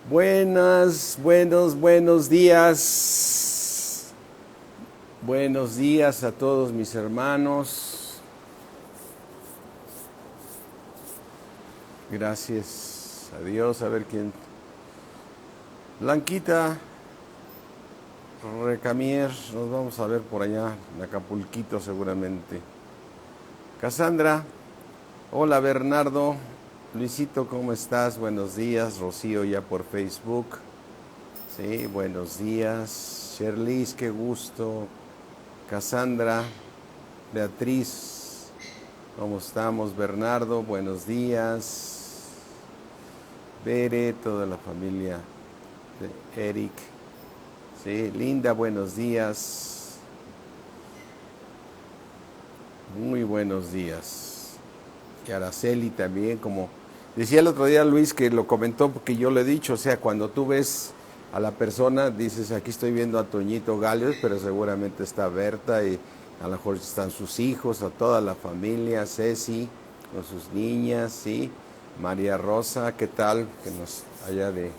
Buenos días. Buenos días a todos mis hermanos. Gracias a Dios. A ver quién. Blanquita Recamier, nos vamos a ver por allá, en Acapulquito seguramente. Cassandra, hola Bernardo. Luisito, ¿cómo estás? Buenos días. Rocío ya por Facebook. Sí, buenos días. Sherlis, qué gusto. Cassandra, Beatriz, ¿cómo estamos? Bernardo, buenos días. Bere, toda la familia de Eric. Sí, Linda, buenos días. Muy buenos días. Y Araceli también, como decía el otro día Luis, que lo comentó porque yo le he dicho, o sea, cuando tú ves a la persona, dices, aquí estoy viendo a Toñito Galeos, pero seguramente está Berta y a lo mejor están sus hijos, a toda la familia, Ceci, con sus niñas, ¿sí? María Rosa, ¿qué tal? Que nos allá de...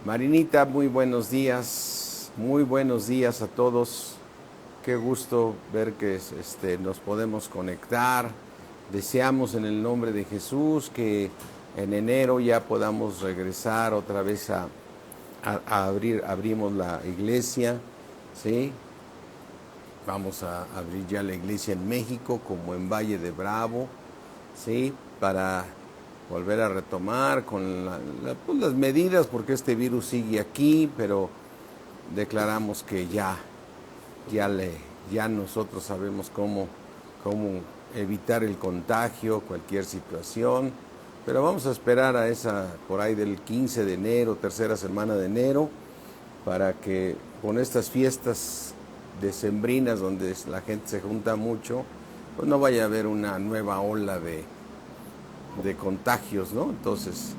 Marinita, muy buenos días a todos. Qué gusto ver que nos podemos conectar. Deseamos en el nombre de Jesús que en enero ya podamos regresar otra vez a abrimos la iglesia, ¿sí? Vamos a abrir ya la iglesia en México como en Valle de Bravo, ¿sí? Para volver a retomar con pues las medidas, porque este virus sigue aquí, pero declaramos que ya nosotros sabemos cómo evitar el contagio, cualquier situación, pero vamos a esperar a esa, por ahí del 15 de enero, tercera semana de enero, para que con estas fiestas decembrinas donde la gente se junta mucho, pues no vaya a haber una nueva ola de contagios, ¿no? Entonces,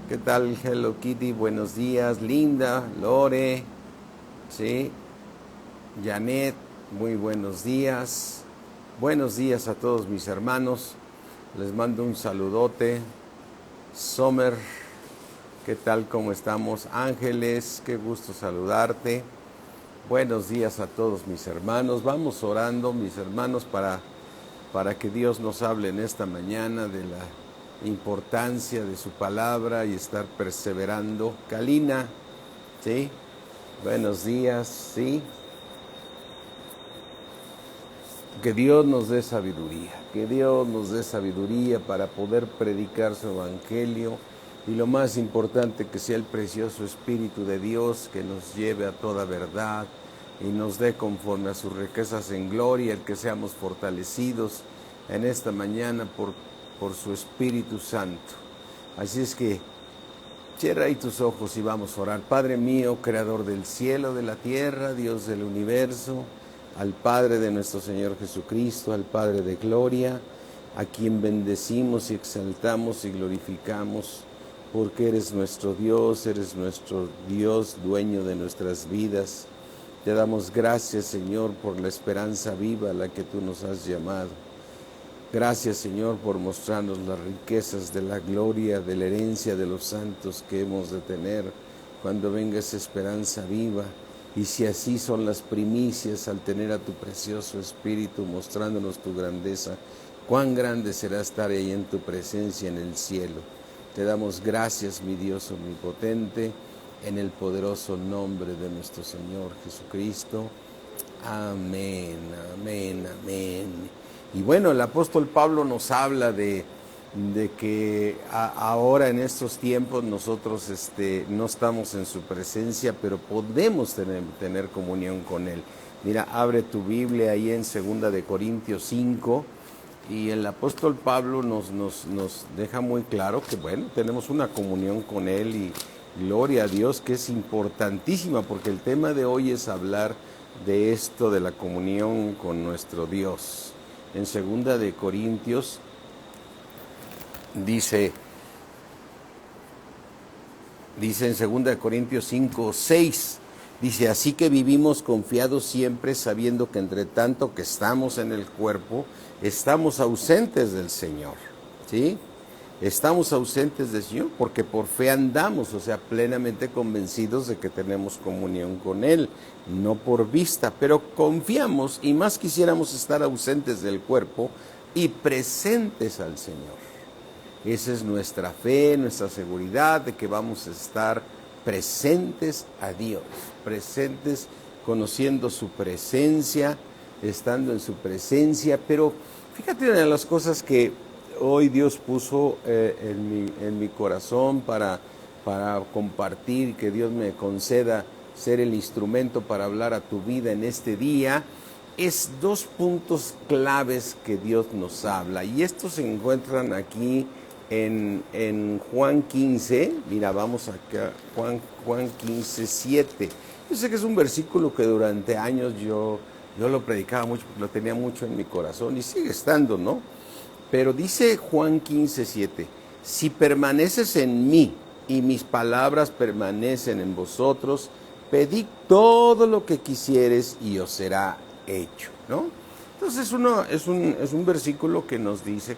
¿qué tal Hello Kitty? Buenos días, Linda, Lore, ¿sí? Janet, muy buenos días. Buenos días a todos mis hermanos. Les mando un saludote. Sommer, ¿qué tal? ¿Cómo estamos? Ángeles, qué gusto saludarte. Buenos días a todos mis hermanos. Vamos orando, mis hermanos, para que Dios nos hable en esta mañana de la importancia de su palabra y estar perseverando. Kalina, ¿sí? Buenos días, ¿sí? Que Dios nos dé sabiduría, que Dios nos dé sabiduría para poder predicar su evangelio y lo más importante, que sea el precioso Espíritu de Dios que nos lleve a toda verdad y nos dé conforme a sus riquezas en gloria, el que seamos fortalecidos en esta mañana por su Espíritu Santo. Así es que cierra ahí tus ojos y vamos a orar. Padre mío, creador del cielo, de la tierra, Dios del universo, al Padre de nuestro Señor Jesucristo, al Padre de gloria, a quien bendecimos y exaltamos y glorificamos, porque eres nuestro Dios, dueño de nuestras vidas. Te damos gracias, Señor, por la esperanza viva a la que tú nos has llamado. Gracias, Señor, por mostrarnos las riquezas de la gloria, de la herencia de los santos que hemos de tener cuando venga esa esperanza viva. Y si así son las primicias al tener a tu precioso Espíritu mostrándonos tu grandeza, cuán grande será estar ahí en tu presencia en el cielo. Te damos gracias, mi Dios omnipotente, en el poderoso nombre de nuestro Señor Jesucristo. Amén, amén, amén. Y bueno, el apóstol Pablo nos habla de que ahora en estos tiempos nosotros no estamos en su presencia, pero podemos tener comunión con Él. Mira, abre tu Biblia ahí en 2 de Corintios 5 y el apóstol Pablo nos deja muy claro que, bueno, tenemos una comunión con Él y gloria a Dios, que es importantísima, porque el tema de hoy es hablar de esto, de la comunión con nuestro Dios. En 2 de Corintios dice en 2 de Corintios 5, 6, dice, así que vivimos confiados siempre, sabiendo que entre tanto que estamos en el cuerpo, estamos ausentes del Señor, ¿sí? Estamos ausentes del Señor porque por fe andamos, o sea, plenamente convencidos de que tenemos comunión con Él, no por vista, pero confiamos y más quisiéramos estar ausentes del cuerpo y presentes al Señor. Esa es nuestra fe, nuestra seguridad de que vamos a estar presentes a Dios, presentes conociendo su presencia, estando en su presencia. Pero fíjate, una de las cosas que hoy Dios puso en mi corazón para compartir, que Dios me conceda ser el instrumento para hablar a tu vida en este día, es 2 puntos claves que Dios nos habla. Y estos se encuentran aquí en Juan 15. Mira, vamos acá, Juan 15, 7. Yo sé que es un versículo que durante años yo lo predicaba mucho, porque lo tenía mucho en mi corazón y sigue estando, ¿no? Pero dice Juan 15, 7, si permaneces en mí y mis palabras permanecen en vosotros, pedid todo lo que quisieres y os será hecho, ¿no? Entonces es un versículo que nos dice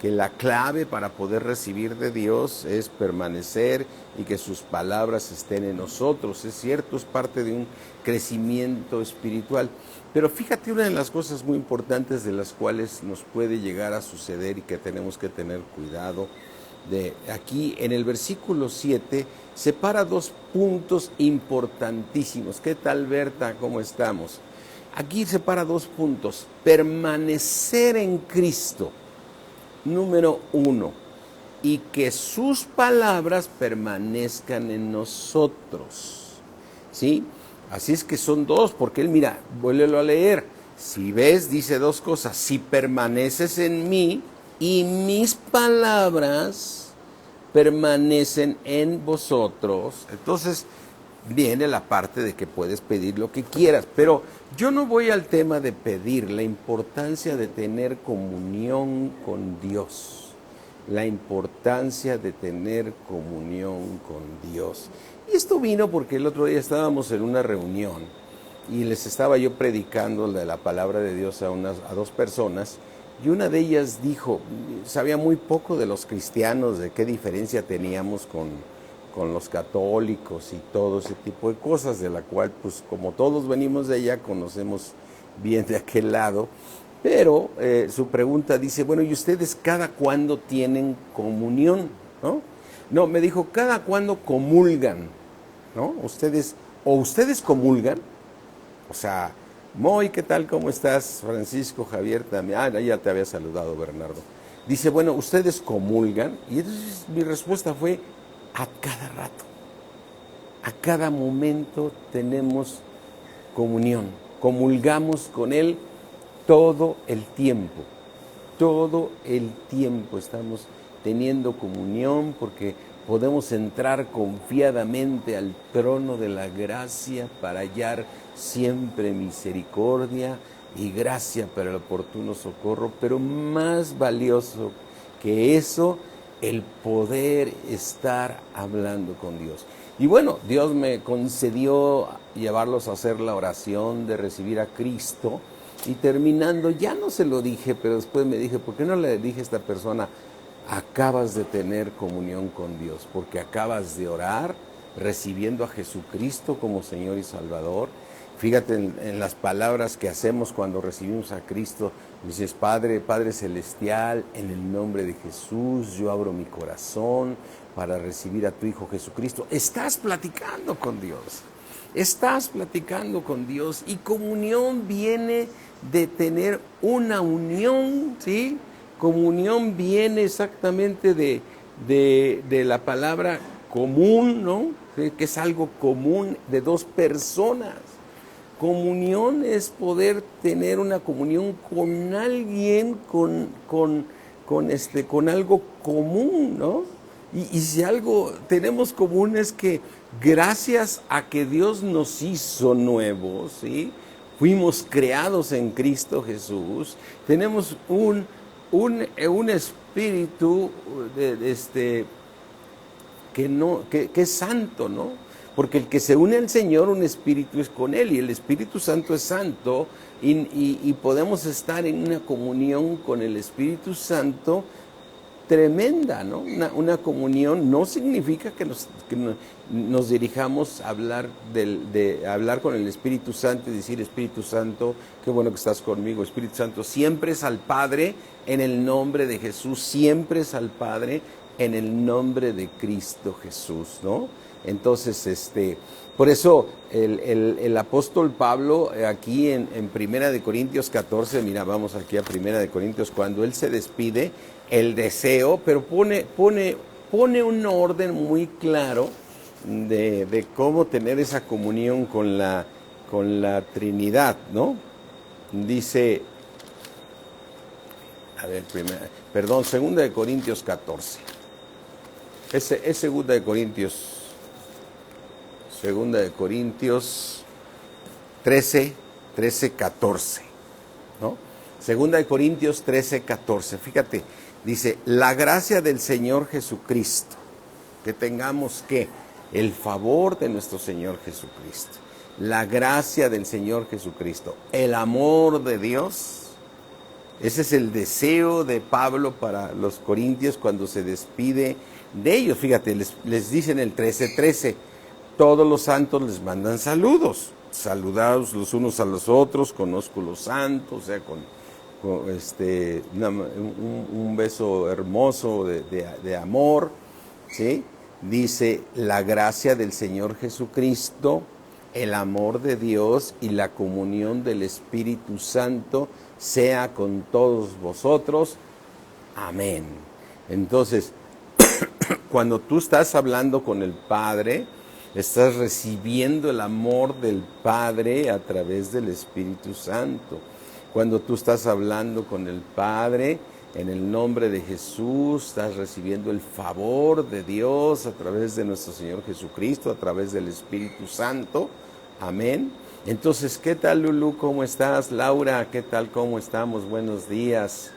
que la clave para poder recibir de Dios es permanecer y que sus palabras estén en nosotros. Es cierto, es parte de un crecimiento espiritual. Pero fíjate, una de las cosas muy importantes de las cuales nos puede llegar a suceder y que tenemos que tener cuidado, de aquí en el versículo 7 separa 2 puntos importantísimos. ¿Qué tal, Berta? ¿Cómo estamos? Aquí separa 2 puntos. Permanecer en Cristo, número 1, y que sus palabras permanezcan en nosotros, ¿sí? Así es que son 2, porque él, mira, vuélvelo a leer. Si ves, dice 2 cosas. Si permaneces en mí y mis palabras permanecen en vosotros, entonces viene la parte de que puedes pedir lo que quieras. Pero yo no voy al tema de pedir, la importancia de tener comunión con Dios. La importancia de tener comunión con Dios. Y esto vino porque el otro día estábamos en una reunión y les estaba yo predicando de la palabra de Dios a 2 personas, y una de ellas dijo, sabía muy poco de los cristianos, de qué diferencia teníamos con los católicos y todo ese tipo de cosas, de la cual, pues como todos venimos de allá, conocemos bien de aquel lado. Pero su pregunta dice, bueno, ¿y ustedes cada cuándo tienen comunión? No, me dijo, ¿cada cuándo comulgan? ¿No? Ustedes comulgan. O sea, Moy, ¿qué tal? ¿Cómo estás? Francisco, Javier también. Ya te había saludado, Bernardo. Dice, bueno, ¿ustedes comulgan? Y entonces mi respuesta fue, a cada rato, a cada momento tenemos comunión. Comulgamos con Él todo el tiempo estamos teniendo comunión, porque podemos entrar confiadamente al trono de la gracia para hallar siempre misericordia y gracia para el oportuno socorro. Pero más valioso que eso, el poder estar hablando con Dios. Y bueno, Dios me concedió llevarlos a hacer la oración de recibir a Cristo. Y terminando, ya no se lo dije, pero después me dije, ¿por qué no le dije a esta persona, acabas de tener comunión con Dios? Porque acabas de orar, recibiendo a Jesucristo como Señor y Salvador. Fíjate en las palabras que hacemos cuando recibimos a Cristo. Dices, Padre Celestial, en el nombre de Jesús, yo abro mi corazón para recibir a tu Hijo Jesucristo. Estás platicando con Dios. Estás platicando con Dios, y comunión viene de tener una unión, ¿sí? Comunión viene exactamente de la palabra común, ¿no? ¿Sí? Que es algo común de 2 personas. Comunión es poder tener una comunión con alguien, con algo común, ¿no? Y si algo tenemos común es que gracias a que Dios nos hizo nuevos, ¿sí? Fuimos creados en Cristo Jesús, tenemos un espíritu que es santo, ¿no? Porque el que se une al Señor, un espíritu es con Él, y el Espíritu Santo es santo, y podemos estar en una comunión con el Espíritu Santo tremenda, ¿no? Una comunión no significa que nos dirijamos a hablar, hablar con el Espíritu Santo y decir, Espíritu Santo, qué bueno que estás conmigo, Espíritu Santo. Siempre es al Padre en el nombre de Jesús, siempre es al Padre en el nombre de Cristo Jesús, ¿no? Entonces, por eso el apóstol Pablo aquí en Primera de Corintios 14, mira, vamos aquí a Primera de Corintios, cuando él se despide, el deseo, pero pone un orden muy claro de cómo tener esa comunión con la Trinidad, ¿no? Dice, a ver, Segunda de Corintios 14. Es Segunda de Corintios 13, 14, ¿no? Segunda de Corintios 13, 14, fíjate, dice, la gracia del Señor Jesucristo, que tengamos el favor de nuestro Señor Jesucristo, la gracia del Señor Jesucristo, el amor de Dios. Ese es el deseo de Pablo para los corintios cuando se despide de ellos. Fíjate, les dice en el 13:13, todos los santos les mandan saludos. Saludados los unos a los otros con ósculo santo, o sea, con un beso hermoso de amor, ¿sí? Dice, la gracia del Señor Jesucristo, el amor de Dios y la comunión del Espíritu Santo sea con todos vosotros. Amén. Entonces, cuando tú estás hablando con el Padre, estás recibiendo el amor del Padre a través del Espíritu Santo. Cuando tú estás hablando con el Padre, en el nombre de Jesús, estás recibiendo el favor de Dios a través de nuestro Señor Jesucristo, a través del Espíritu Santo. Amén. Entonces, ¿qué tal, Lulú? ¿Cómo estás? Laura, ¿qué tal? ¿Cómo estamos? Buenos días.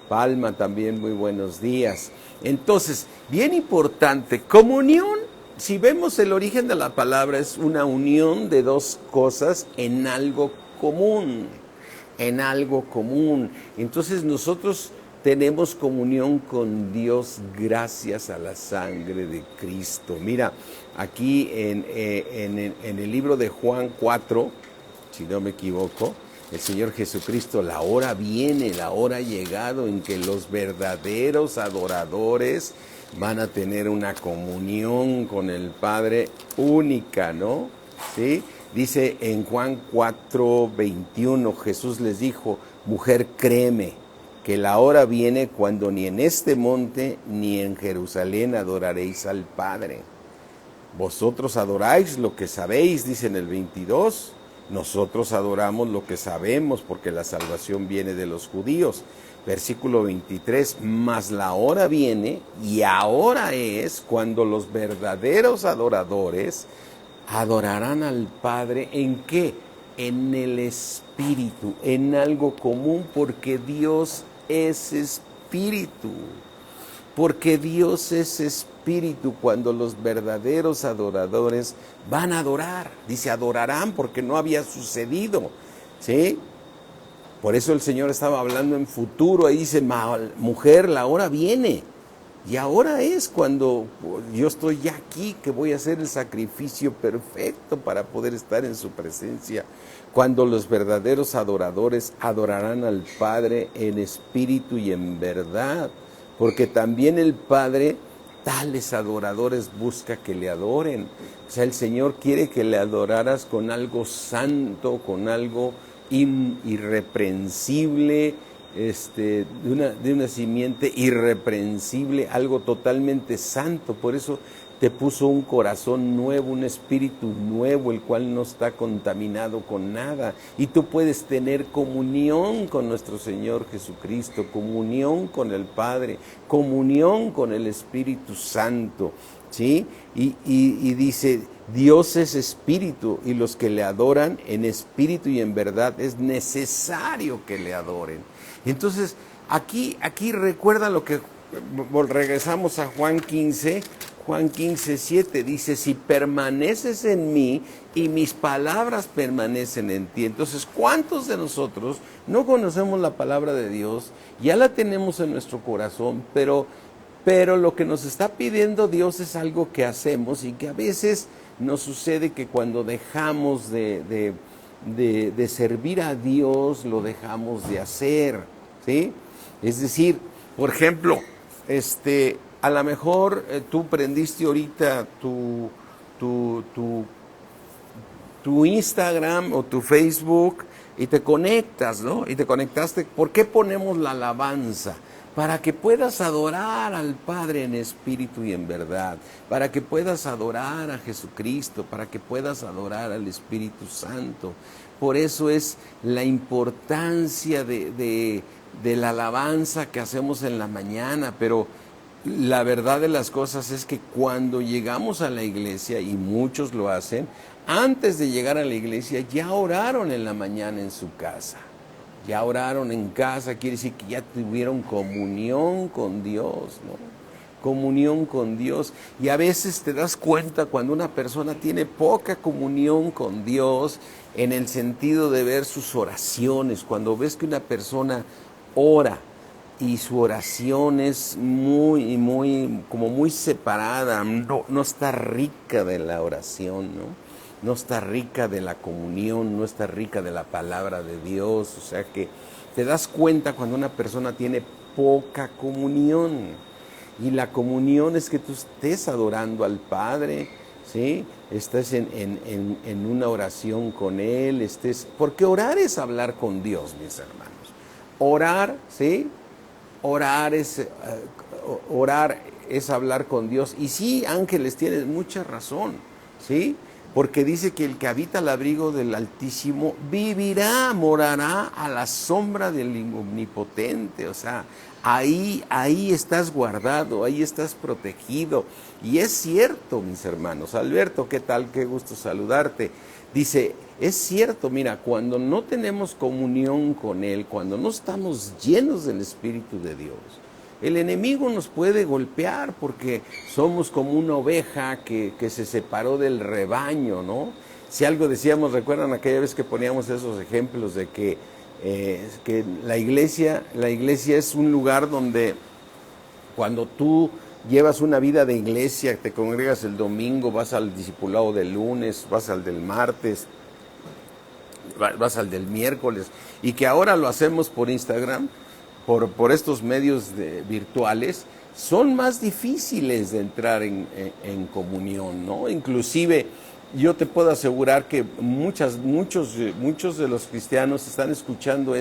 Palma también, muy buenos días. Entonces, bien importante, comunión, si vemos el origen de la palabra, es una unión de dos cosas en algo común, en algo común. Entonces, nosotros tenemos comunión con Dios gracias a la sangre de Cristo. Mira, aquí en el libro de Juan 4, si no me equivoco, el Señor Jesucristo, la hora viene, la hora ha llegado en que los verdaderos adoradores van a tener una comunión con el Padre única, ¿no? ¿Sí? Dice en Juan 4:21, Jesús les dijo, mujer, créeme, que la hora viene cuando ni en este monte ni en Jerusalén adoraréis al Padre. Vosotros adoráis lo que sabéis, dice en el 22, nosotros adoramos lo que sabemos porque la salvación viene de los judíos. Versículo 23, mas la hora viene y ahora es cuando los verdaderos adoradores adorarán al Padre. ¿En qué? En el Espíritu, en algo común, porque Dios es Espíritu. Porque Dios es Espíritu. Cuando los verdaderos adoradores van a adorar, dice adorarán porque no había sucedido, ¿sí? Por eso el Señor estaba hablando en futuro, ahí dice, mujer, la hora viene. Y ahora es cuando yo estoy ya aquí, que voy a hacer el sacrificio perfecto para poder estar en su presencia. Cuando los verdaderos adoradores adorarán al Padre en espíritu y en verdad. Porque también el Padre, tales adoradores, busca que le adoren. O sea, el Señor quiere que le adoraras con algo santo, con algo irreprensible, de una simiente irreprensible, algo totalmente santo. Por eso te puso un corazón nuevo, un espíritu nuevo, el cual no está contaminado con nada. Y tú puedes tener comunión con nuestro Señor Jesucristo, comunión con el Padre, comunión con el Espíritu Santo, ¿sí? Y dice, Dios es espíritu y los que le adoran en espíritu y en verdad es necesario que le adoren. Entonces, aquí recuerda lo que, regresamos a Juan 15:7, dice, si permaneces en mí y mis palabras permanecen en ti. Entonces, ¿cuántos de nosotros no conocemos la palabra de Dios? Ya la tenemos en nuestro corazón, pero Pero lo que nos está pidiendo Dios es algo que hacemos y que a veces nos sucede que cuando dejamos de servir a Dios, lo dejamos de hacer, ¿sí? Es decir, por ejemplo, a lo mejor tú prendiste ahorita tu Instagram o tu Facebook y te conectas, ¿no? Y te conectaste. ¿Por qué ponemos la alabanza? Para que puedas adorar al Padre en espíritu y en verdad, para que puedas adorar a Jesucristo, para que puedas adorar al Espíritu Santo. Por eso es la importancia de la alabanza que hacemos en la mañana, pero la verdad de las cosas es que cuando llegamos a la iglesia, y muchos lo hacen, antes de llegar a la iglesia ya oraron en la mañana en su casa. Ya oraron en casa, quiere decir que ya tuvieron comunión con Dios, ¿no? Comunión con Dios. Y a veces te das cuenta cuando una persona tiene poca comunión con Dios, en el sentido de ver sus oraciones, cuando ves que una persona ora y su oración es como muy separada, no está rica de la oración, ¿no? No está rica de la comunión, no está rica de la palabra de Dios. O sea que te das cuenta cuando una persona tiene poca comunión. Y la comunión es que tú estés adorando al Padre, ¿sí? Estés en una oración con Él, porque orar es hablar con Dios, mis hermanos. Orar, ¿sí? Orar es hablar con Dios. Y sí, Ángeles, tienes mucha razón, ¿sí? Porque dice que el que habita al abrigo del Altísimo vivirá, morará a la sombra del Omnipotente. O sea, ahí estás guardado, ahí estás protegido. Y es cierto, mis hermanos. Alberto, ¿qué tal? Qué gusto saludarte. Dice, es cierto, mira, cuando no tenemos comunión con Él, cuando no estamos llenos del Espíritu de Dios, el enemigo nos puede golpear porque somos como una oveja que se separó del rebaño, ¿no? Si algo decíamos, ¿recuerdan aquella vez que poníamos esos ejemplos de que la iglesia es un lugar donde cuando tú llevas una vida de iglesia, te congregas el domingo, vas al discipulado del lunes, vas al del martes, vas al del miércoles, y que ahora lo hacemos por Instagram, por estos medios virtuales, son más difíciles de entrar en comunión, ¿no? Inclusive yo te puedo asegurar que muchos de los cristianos están escuchando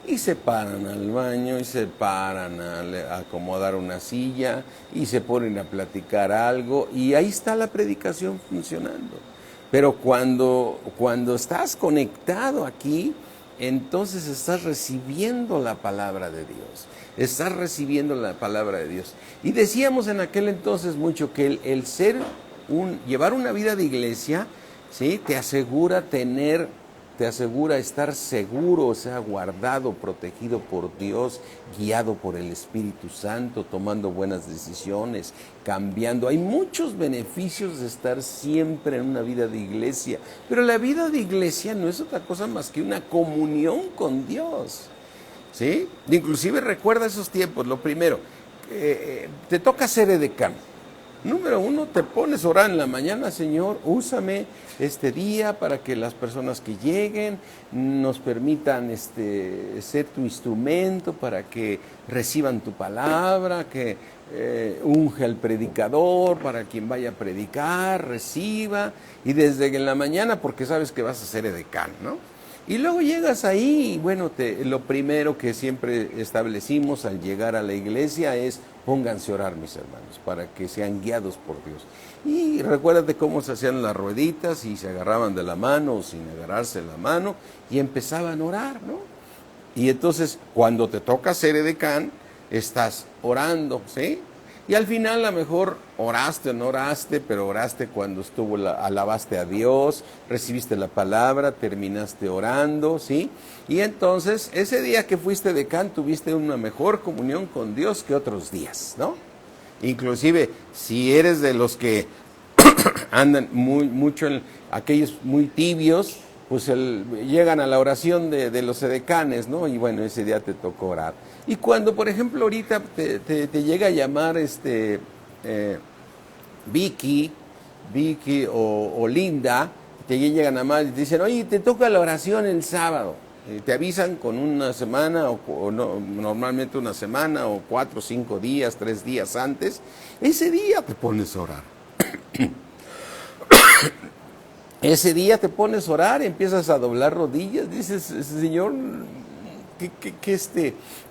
y se paran al baño y se paran a acomodar una silla y se ponen a platicar algo y ahí está la predicación funcionando. Pero cuando estás conectado aquí, entonces estás recibiendo la palabra de Dios. Estás recibiendo la palabra de Dios. Y decíamos en aquel entonces mucho que el llevar una vida de iglesia, ¿sí? te asegura estar seguro, o sea, guardado, protegido por Dios, guiado por el Espíritu Santo, tomando buenas decisiones, cambiando. Hay muchos beneficios de estar siempre en una vida de iglesia, pero la vida de iglesia no es otra cosa más que una comunión con Dios, ¿sí? Inclusive recuerda esos tiempos. Lo primero, te toca ser edecán. Número 1, te pones a orar en la mañana, Señor, úsame este día para que las personas que lleguen nos permitan ser tu instrumento para que reciban tu palabra, que unge al predicador para quien vaya a predicar, reciba, y desde en la mañana porque sabes que vas a ser edecán, ¿no? Y luego llegas ahí y bueno, lo primero que siempre establecimos al llegar a la iglesia es pónganse a orar, mis hermanos, para que sean guiados por Dios. Y recuérdate cómo se hacían las rueditas y se agarraban de la mano o sin agarrarse la mano y empezaban a orar, ¿no? Y entonces cuando te toca ser edecán, estás orando, ¿sí? Y al final a lo mejor oraste o no oraste, pero oraste cuando alabaste a Dios, recibiste la palabra, terminaste orando, ¿sí? Y entonces ese día que fuiste decán tuviste una mejor comunión con Dios que otros días, ¿no? Inclusive si eres de los que andan mucho en aquellos muy tibios, pues llegan a la oración de los edecanes, ¿no? Y bueno, ese día te tocó orar. Y cuando, por ejemplo, ahorita te llega a llamar Vicky o Linda, te llegan a más y te dicen, oye, te toca la oración el sábado. Te avisan con una semana o no, normalmente una semana o 4 o 5 días, 3 días antes. Ese día te pones a orar. Ese día te pones a orar, empiezas a doblar rodillas, dices, Señor,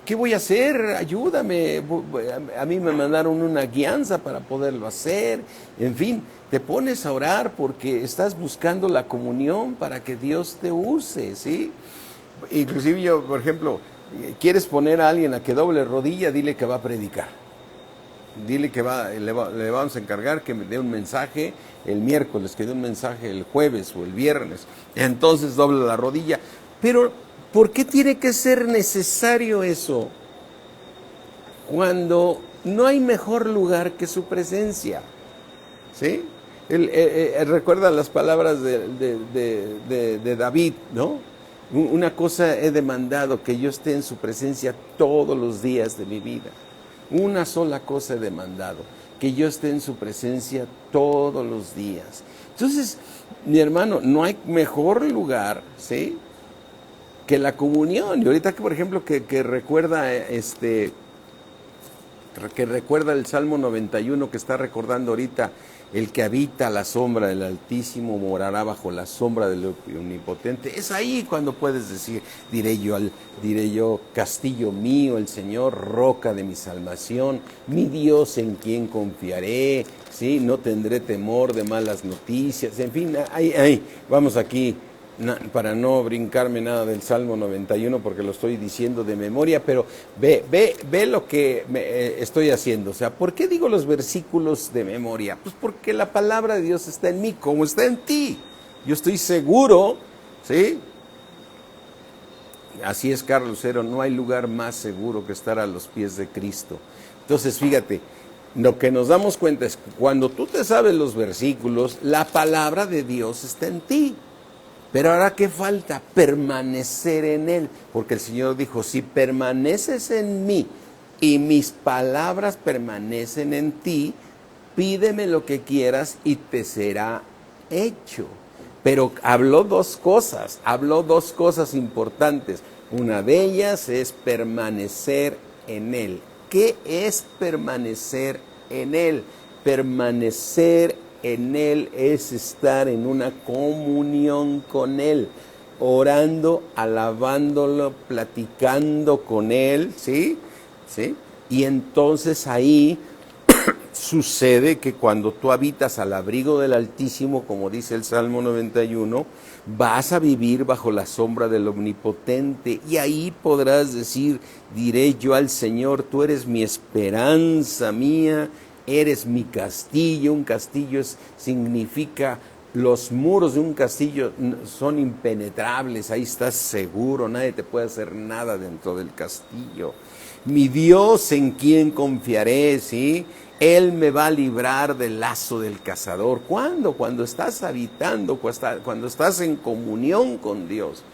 ¿qué voy a hacer? Ayúdame. A mí me mandaron una guianza para poderlo hacer. En fin, te pones a orar porque estás buscando la comunión para que Dios te use, ¿sí? Inclusive yo, por ejemplo, quieres poner a alguien a que doble rodilla, dile que va a predicar. Dile que le vamos a encargar que me dé un mensaje el miércoles, que dé un mensaje el jueves o el viernes. Entonces doble la rodilla. Pero, ¿por qué tiene que ser necesario eso? Cuando no hay mejor lugar que su presencia. ¿Sí? Recuerda las palabras de David, ¿no? Una cosa he demandado, que yo esté en su presencia todos los días de mi vida. Una sola cosa he demandado, que yo esté en su presencia todos los días. Entonces, mi hermano, no hay mejor lugar, ¿sí?, que la comunión. Y ahorita que, por ejemplo, que recuerda que recuerda el Salmo 91 que está recordando ahorita, el que habita a la sombra del Altísimo morará bajo la sombra del Omnipotente. Es ahí cuando puedes decir, diré yo, castillo mío, el Señor, roca de mi salvación, mi Dios en quien confiaré, ¿sí? No tendré temor de malas noticias. En fin, vamos aquí, para no brincarme nada del Salmo 91 porque lo estoy diciendo de memoria, pero ve lo que estoy haciendo. O sea, ¿por qué digo los versículos de memoria? Pues porque la palabra de Dios está en mí, como está en ti. Yo estoy seguro, ¿sí? Así es, Carlos Cero, no hay lugar más seguro que estar a los pies de Cristo. Entonces, fíjate, lo que nos damos cuenta es que cuando tú te sabes los versículos, la palabra de Dios está en ti. Pero ahora, ¿qué falta? Permanecer en Él. Porque el Señor dijo, si permaneces en mí y mis palabras permanecen en ti, pídeme lo que quieras y te será hecho. Pero habló dos cosas importantes. Una de ellas es permanecer en Él. ¿Qué es permanecer en Él? Permanecer en Él es estar en una comunión con Él, orando, alabándolo, platicando con Él, ¿sí? ¿Sí? Y entonces ahí sucede que cuando tú habitas al abrigo del Altísimo, como dice el Salmo 91, vas a vivir bajo la sombra del Omnipotente, y ahí podrás decir, diré yo al Señor, tú eres mi esperanza mía, eres mi castillo. Un castillo significa, los muros de un castillo son impenetrables, ahí estás seguro, nadie te puede hacer nada dentro del castillo. Mi Dios en quien confiaré, ¿sí? Él me va a librar del lazo del cazador. ¿Cuándo? Cuando estás habitando, cuando estás en comunión con Dios.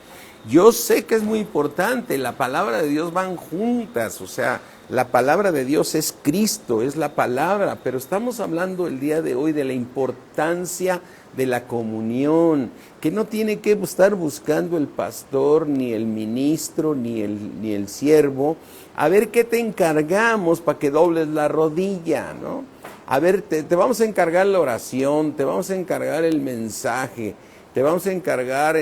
Yo sé que es muy importante, la palabra de Dios van juntas, o sea, la palabra de Dios es Cristo, es la palabra, pero estamos hablando el día de hoy de la importancia de la comunión, que no tiene que estar buscando el pastor, ni el ministro, ni el siervo, a ver qué te encargamos para que dobles la rodilla, ¿no? A ver, te vamos a encargar la oración, te vamos a encargar el mensaje, te vamos a encargar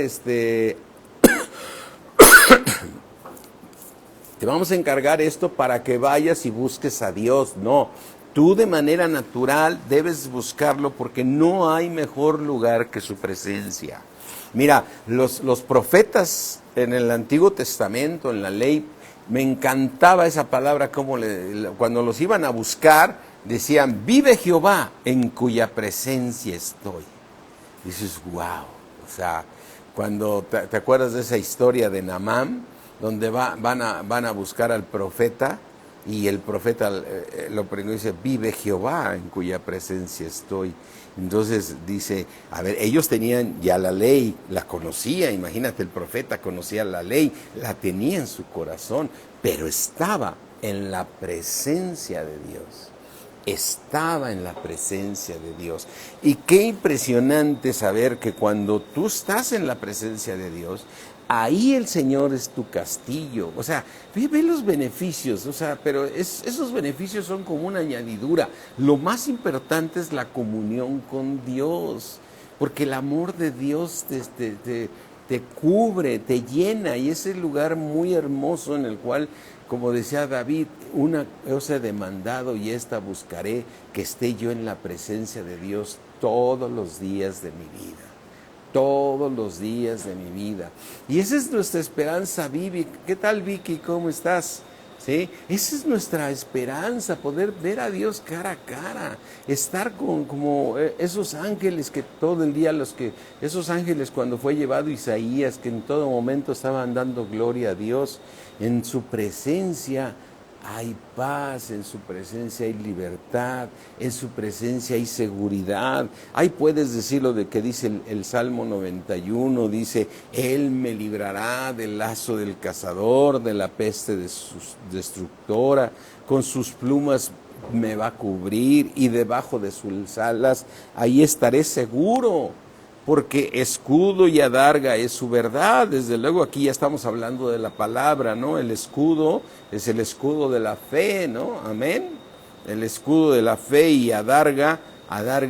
te vamos a encargar esto para que vayas y busques a Dios. No, tú de manera natural debes buscarlo porque no hay mejor lugar que su presencia. Mira, los profetas en el Antiguo Testamento, en la ley, me encantaba esa palabra, cuando los iban a buscar, decían, vive Jehová en cuya presencia estoy. Y dices, wow, o sea, cuando te acuerdas de esa historia de Naamán, donde van a buscar al profeta, y el profeta lo prendió y dice, vive Jehová en cuya presencia estoy. Entonces dice, a ver, ellos tenían ya la ley, la conocía, imagínate, el profeta conocía la ley, la tenía en su corazón, pero estaba en la presencia de Dios. Estaba en la presencia de Dios. Y qué impresionante saber que cuando tú estás en la presencia de Dios, ahí el Señor es tu castillo. O sea, ve los beneficios, o sea, pero esos beneficios son como una añadidura. Lo más importante es la comunión con Dios, porque el amor de Dios te cubre, te llena, y es el lugar muy hermoso en el cual, como decía David, una os he demandado y esta buscaré, que esté yo en la presencia de Dios todos los días de mi vida. Todos los días de mi vida. Y esa es nuestra esperanza, Vivi. ¿Qué tal, Vicky? ¿Cómo estás? ¿Sí? Esa es nuestra esperanza, poder ver a Dios cara a cara, estar como esos ángeles que todo el día, esos ángeles cuando fue llevado Isaías, que en todo momento estaban dando gloria a Dios, en su presencia hay paz, en su presencia hay libertad, en su presencia hay seguridad. Ahí puedes decir lo de que dice el Salmo 91, dice, Él me librará del lazo del cazador, de la peste de su destructora, con sus plumas me va a cubrir y debajo de sus alas ahí estaré seguro. Porque escudo y adarga es su verdad. Desde luego aquí ya estamos hablando de la palabra, ¿no? El escudo es el escudo de la fe, ¿no? Amén. El escudo de la fe y adarga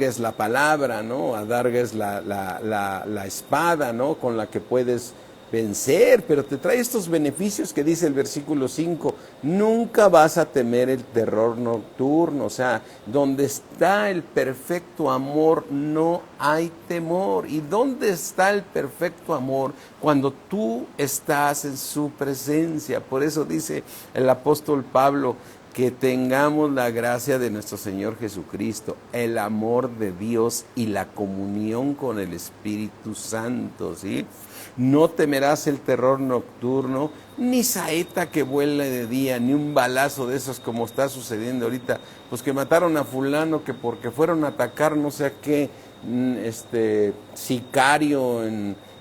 es la palabra, ¿no? Adarga es la espada, ¿no? Con la que puedes vencer, pero te trae estos beneficios que dice el versículo 5, nunca vas a temer el terror nocturno, o sea, donde está el perfecto amor no hay temor. ¿Y dónde está el perfecto amor? Cuando tú estás en su presencia. Por eso dice el apóstol Pablo, que tengamos la gracia de nuestro Señor Jesucristo, el amor de Dios y la comunión con el Espíritu Santo, ¿sí? No temerás el terror nocturno, ni saeta que vuele de día, ni un balazo de esos como está sucediendo ahorita, pues que mataron a fulano, que porque fueron a atacar no sé a qué, sicario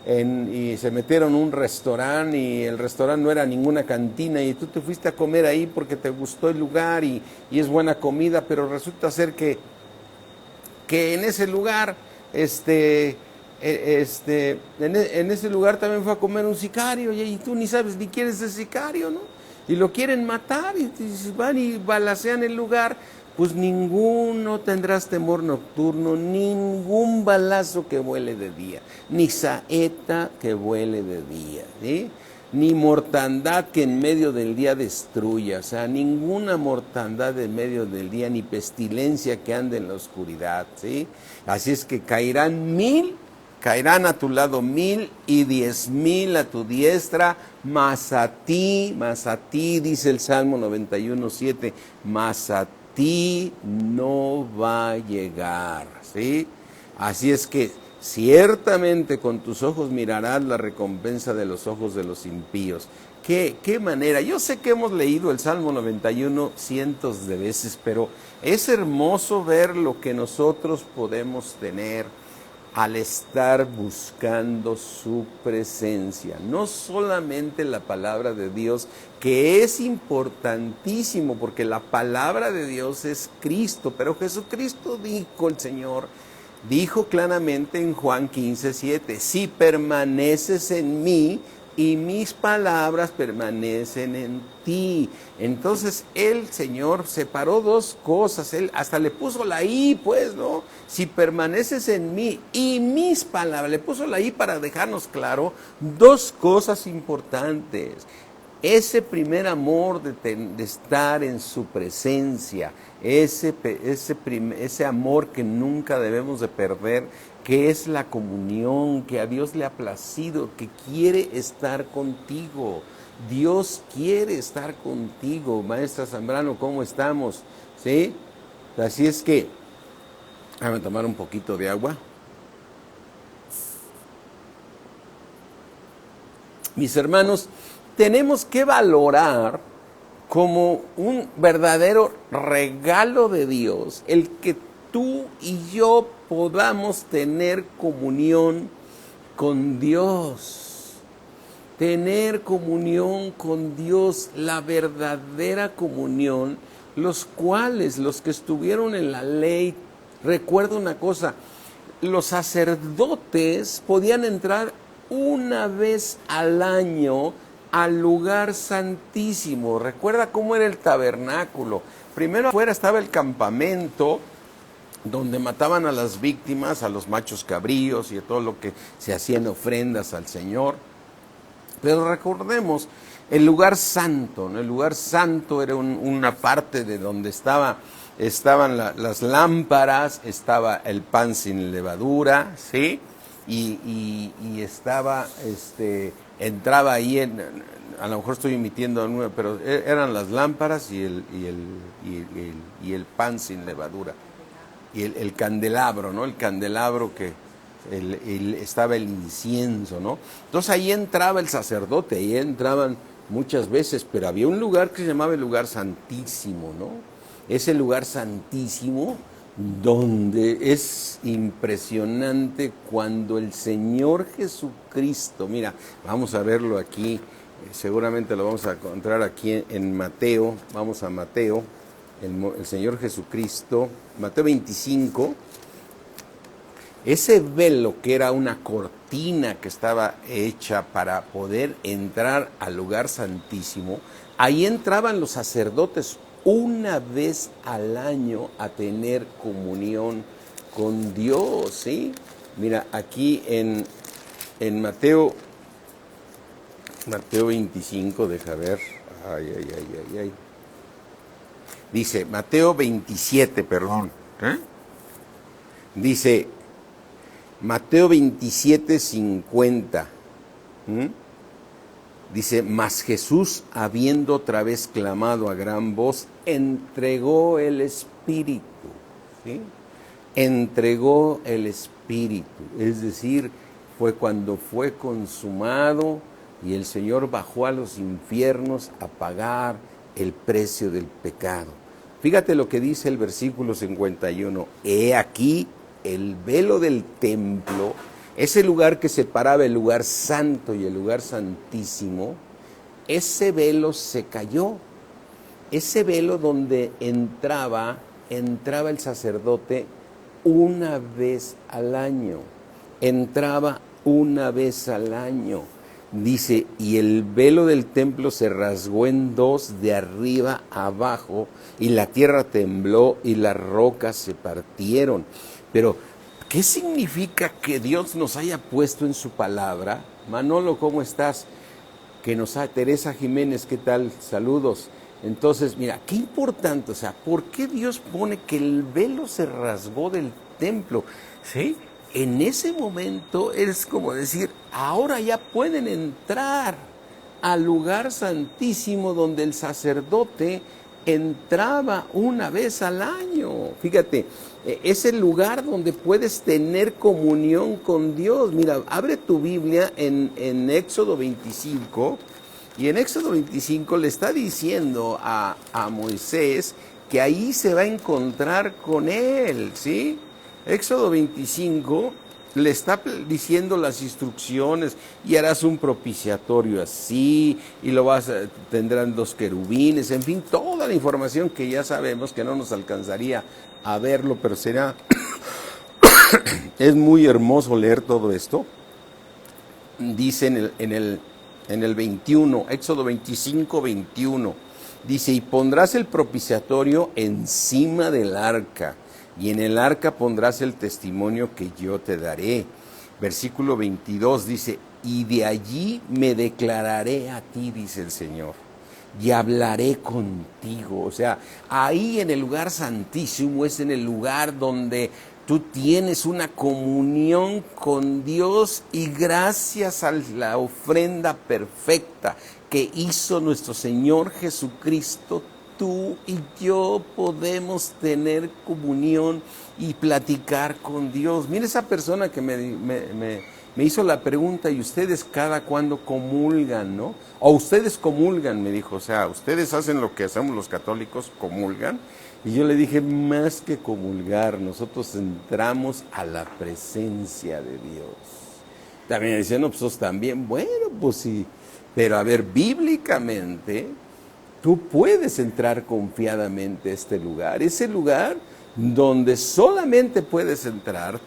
y se metieron a un restaurante y el restaurante no era ninguna cantina y tú te fuiste a comer ahí porque te gustó el lugar y es buena comida, pero resulta ser que en ese lugar, en ese lugar también fue a comer un sicario y tú ni sabes ni quién es ese sicario, ¿no? Y lo quieren matar y van y balacean el lugar. Pues ninguno tendrás temor nocturno, ningún balazo que vuele de día, ni saeta que vuele de día, ¿sí? Ni mortandad que en medio del día destruya, o sea, ninguna mortandad en medio del día, ni pestilencia que ande en la oscuridad, ¿sí? Así es que caerán a tu lado 1000 y 10,000 a tu diestra, mas a ti, dice el Salmo 91:7, mas a ti no va a llegar, ¿sí? Así es que ciertamente con tus ojos mirarás la recompensa de los ojos de los impíos. ¿Qué manera? Yo sé que hemos leído el Salmo 91 cientos de veces, pero es hermoso ver lo que nosotros podemos tener al estar buscando su presencia. No solamente la palabra de Dios, que es importantísimo, porque la palabra de Dios es Cristo, pero Jesucristo dijo, el Señor, dijo claramente en Juan 15:7, si permaneces en mí y mis palabras permanecen en ti. Entonces el Señor separó dos cosas, Él hasta le puso la I, pues, ¿no? Si permaneces en mí y mis palabras, le puso la I para dejarnos claro dos cosas importantes. Ese primer amor de estar en su presencia, ese amor que nunca debemos de perder, que es la comunión, que a Dios le ha placido, que quiere estar contigo. Dios quiere estar contigo. Maestra Zambrano, ¿cómo estamos? ¿Sí? Así es que, déjame tomar un poquito de agua. Mis hermanos, tenemos que valorar como un verdadero regalo de Dios, el que tú y yo podamos tener comunión con Dios. Tener comunión con Dios, la verdadera comunión, los que estuvieron en la ley, recuerda una cosa, los sacerdotes podían entrar una vez al año al lugar santísimo. Recuerda cómo era el tabernáculo. Primero afuera estaba el campamento, donde mataban a las víctimas, a los machos cabríos y a todo lo que se hacían ofrendas al Señor. Pero recordemos, el lugar santo, ¿no? El lugar santo era una parte de donde estaban las lámparas, estaba el pan sin levadura, ¿sí? Y estaba, entraba ahí, a lo mejor estoy omitiendo, pero eran las lámparas y el pan sin levadura. Y el candelabro, ¿no? El candelabro que estaba el incienso, ¿no? Entonces ahí entraba el sacerdote, ahí entraban muchas veces, pero había un lugar que se llamaba el lugar santísimo, ¿no? Ese lugar santísimo donde es impresionante cuando el Señor Jesucristo, mira, vamos a verlo aquí, seguramente lo vamos a encontrar aquí en Mateo, vamos a Mateo, el Señor Jesucristo, Mateo 25, ese velo que era una cortina que estaba hecha para poder entrar al lugar santísimo, ahí entraban los sacerdotes una vez al año a tener comunión con Dios, ¿sí? Mira, aquí en Mateo 25, deja ver, ay. Dice, Mateo 27, perdón, dice, Mateo 27, 50, dice, mas Jesús, habiendo otra vez clamado a gran voz, entregó el Espíritu, ¿sí? Entregó el Espíritu, es decir, fue cuando fue consumado y el Señor bajó a los infiernos a pagar el precio del pecado. Fíjate lo que dice el versículo 51, he aquí el velo del templo, ese lugar que separaba el lugar santo y el lugar santísimo, ese velo se cayó. Ese velo donde entraba el sacerdote una vez al año. Entraba una vez al año. Dice, y el velo del templo se rasgó en dos de arriba a abajo, y la tierra tembló y las rocas se partieron. Pero, ¿qué significa que Dios nos haya puesto en su palabra? Manolo, ¿cómo estás? Teresa Jiménez, ¿qué tal? Saludos. Entonces, mira, qué importante, o sea, ¿por qué Dios pone que el velo se rasgó del templo? ¿Sí? En ese momento es como decir, ahora ya pueden entrar al lugar santísimo donde el sacerdote entraba una vez al año. Fíjate, es el lugar donde puedes tener comunión con Dios. Mira, abre tu Biblia en Éxodo 25, y en Éxodo 25 le está diciendo a Moisés que ahí se va a encontrar con él, ¿sí? Éxodo 25 le está diciendo las instrucciones, y harás un propiciatorio así, y tendrán 2 querubines, en fin, toda la información que ya sabemos, que no nos alcanzaría a verlo, pero es muy hermoso leer todo esto. Dice en el 21, Éxodo 25, 21, dice, y pondrás el propiciatorio encima del arca, y en el arca pondrás el testimonio que yo te daré. Versículo 22 dice, y de allí me declararé a ti, dice el Señor, y hablaré contigo. O sea, ahí en el lugar santísimo es en el lugar donde tú tienes una comunión con Dios, y gracias a la ofrenda perfecta que hizo nuestro Señor Jesucristo, tú y yo podemos tener comunión y platicar con Dios. Mira esa persona que me hizo la pregunta, ¿y ustedes cada cuándo comulgan, no? O ustedes comulgan, me dijo, o sea, ustedes hacen lo que hacemos los católicos, comulgan. Y yo le dije, más que comulgar, nosotros entramos a la presencia de Dios. También me decían, no, pues también, bueno, pues sí. Pero a ver, bíblicamente, tú puedes entrar confiadamente a este lugar. Ese lugar donde solamente puedes entrar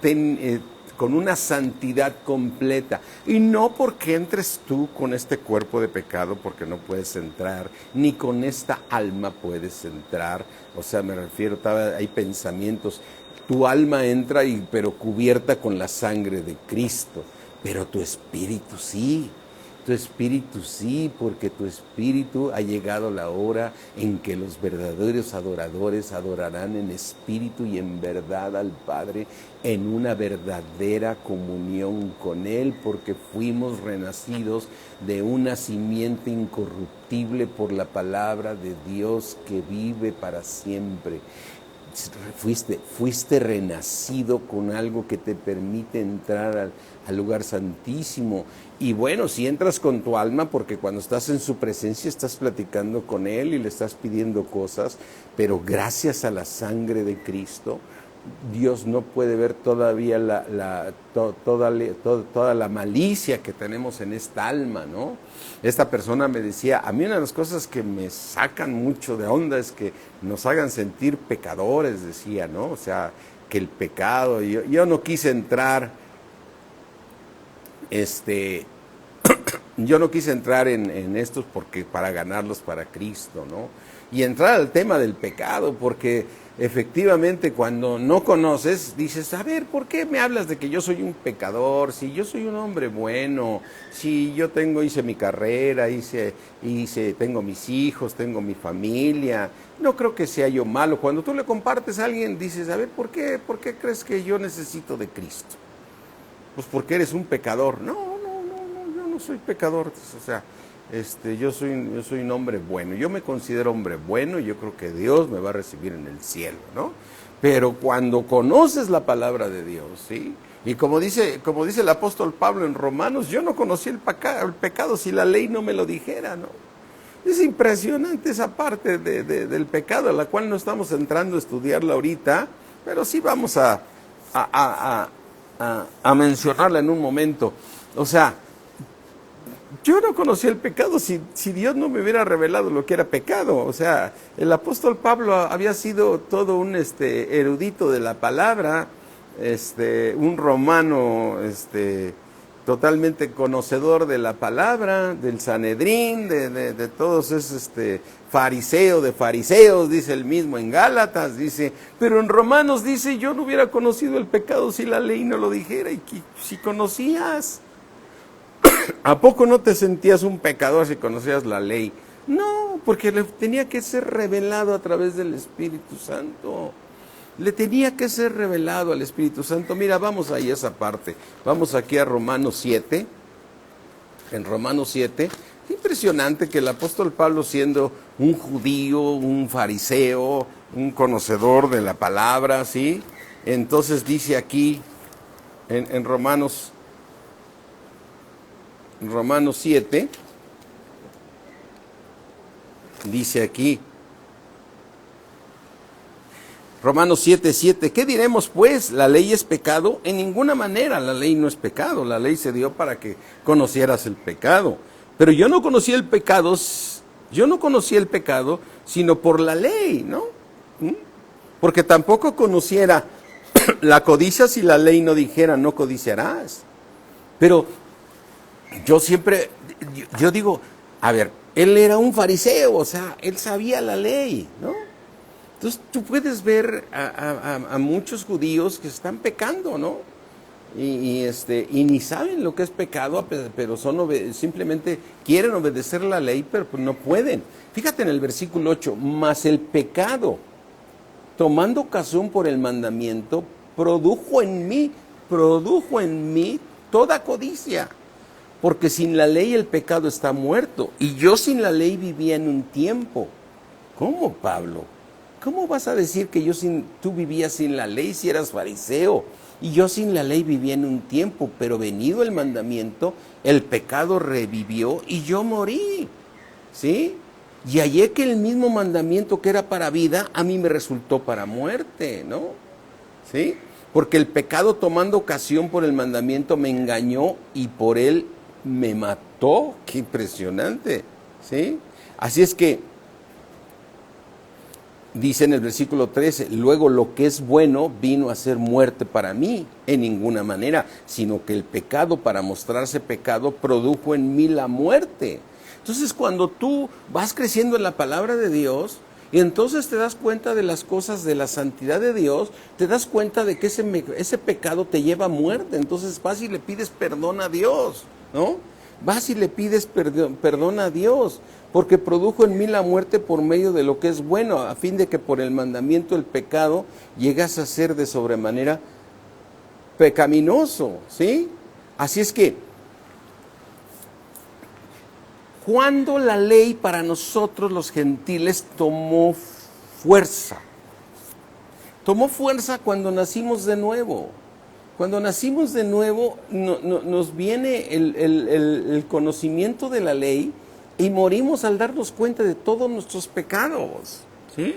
con una santidad completa. Y no porque entres tú con este cuerpo de pecado, porque no puedes entrar, ni con esta alma puedes entrar. O sea, me refiero, hay pensamientos. Tu alma entra, pero cubierta con la sangre de Cristo. Pero tu espíritu sí. Tu espíritu sí, porque tu espíritu ha llegado la hora en que los verdaderos adoradores adorarán en espíritu y en verdad al Padre, en una verdadera comunión con Él, porque fuimos renacidos de una simiente incorruptible por la palabra de Dios que vive para siempre. Fuiste renacido con algo que te permite entrar al lugar santísimo. Y bueno, si entras con tu alma, porque cuando estás en su presencia estás platicando con Él y le estás pidiendo cosas, pero gracias a la sangre de Cristo, Dios no puede ver todavía toda la malicia que tenemos en esta alma, ¿no? Esta persona me decía, a mí una de las cosas que me sacan mucho de onda es que nos hagan sentir pecadores, decía, ¿no? O sea, que el pecado, yo no quise entrar, yo no quise entrar en estos porque para ganarlos para Cristo, ¿no? Y entrar al tema del pecado, porque efectivamente cuando no conoces, dices, a ver, ¿por qué me hablas de que yo soy un pecador? Si yo soy un hombre bueno, si yo hice mi carrera, tengo mis hijos, tengo mi familia, no creo que sea yo malo. Cuando tú le compartes a alguien, dices, a ver, ¿por qué crees que yo necesito de Cristo? Pues porque eres un pecador. No, yo no soy pecador, o sea, yo soy un hombre bueno, yo me considero hombre bueno y yo creo que Dios me va a recibir en el cielo, ¿no? Pero cuando conoces la palabra de Dios, ¿sí? Y como dice el apóstol Pablo en Romanos, yo no conocí el pecado si la ley no me lo dijera, ¿no? Es impresionante esa parte del pecado, a la cual no estamos entrando a estudiarla ahorita, pero sí vamos a mencionarla en un momento. O sea, yo no conocía el pecado si Dios no me hubiera revelado lo que era pecado. O sea, el apóstol Pablo había sido todo un erudito de la palabra, un romano totalmente conocedor de la palabra, del Sanedrín, de todos esos fariseo de fariseos, dice el mismo en Gálatas, dice, pero en Romanos dice, yo no hubiera conocido el pecado si la ley no lo dijera, y si conocías. ¿A poco no te sentías un pecador si conocías la ley? No, porque le tenía que ser revelado a través del Espíritu Santo. Le tenía que ser revelado al Espíritu Santo. Mira, vamos ahí a esa parte. Vamos aquí a Romanos 7. En Romanos 7, impresionante que el apóstol Pablo, siendo un judío, un fariseo, un conocedor de la palabra, ¿sí? Entonces dice aquí, en Romanos 7, dice aquí, Romanos 7:7, ¿qué diremos pues? ¿La ley es pecado? En ninguna manera, la ley no es pecado, la ley se dio para que conocieras el pecado. Pero yo no conocía el pecado, sino por la ley, ¿no? Porque tampoco conociera la codicia si la ley no dijera, no codiciarás. Pero yo digo, a ver, él era un fariseo, o sea, él sabía la ley, ¿no? Entonces tú puedes ver a muchos judíos que están pecando, ¿no? Y ni saben lo que es pecado, pero simplemente quieren obedecer la ley, pero pues no pueden. Fíjate en el versículo 8, mas el pecado, tomando ocasión por el mandamiento, produjo en mí toda codicia. Porque sin la ley el pecado está muerto, y yo sin la ley vivía en un tiempo. ¿Cómo, Pablo? ¿Cómo vas a decir que tú vivías sin la ley si eras fariseo? Y yo sin la ley vivía en un tiempo, pero venido el mandamiento, el pecado revivió y yo morí. ¿Sí? Y hallé que el mismo mandamiento que era para vida, a mí me resultó para muerte, ¿no? ¿Sí? Porque el pecado tomando ocasión por el mandamiento me engañó y por él me mató. ¡Qué impresionante! ¿Sí? Así es que, dice en el versículo 13, luego lo que es bueno vino a ser muerte para mí, en ninguna manera, sino que el pecado, para mostrarse pecado, produjo en mí la muerte. Entonces, cuando tú vas creciendo en la palabra de Dios, y entonces te das cuenta de las cosas de la santidad de Dios, te das cuenta de que ese pecado te lleva a muerte. Entonces vas y le pides perdón a Dios, ¿no? Vas y le pides perdón a Dios, porque produjo en mí la muerte por medio de lo que es bueno, a fin de que por el mandamiento del pecado llegas a ser de sobremanera pecaminoso, ¿sí? Así es que, cuando la ley para nosotros los gentiles tomó fuerza cuando nacimos de nuevo. Cuando nacimos de nuevo nos viene el conocimiento de la ley y morimos al darnos cuenta de todos nuestros pecados, ¿sí?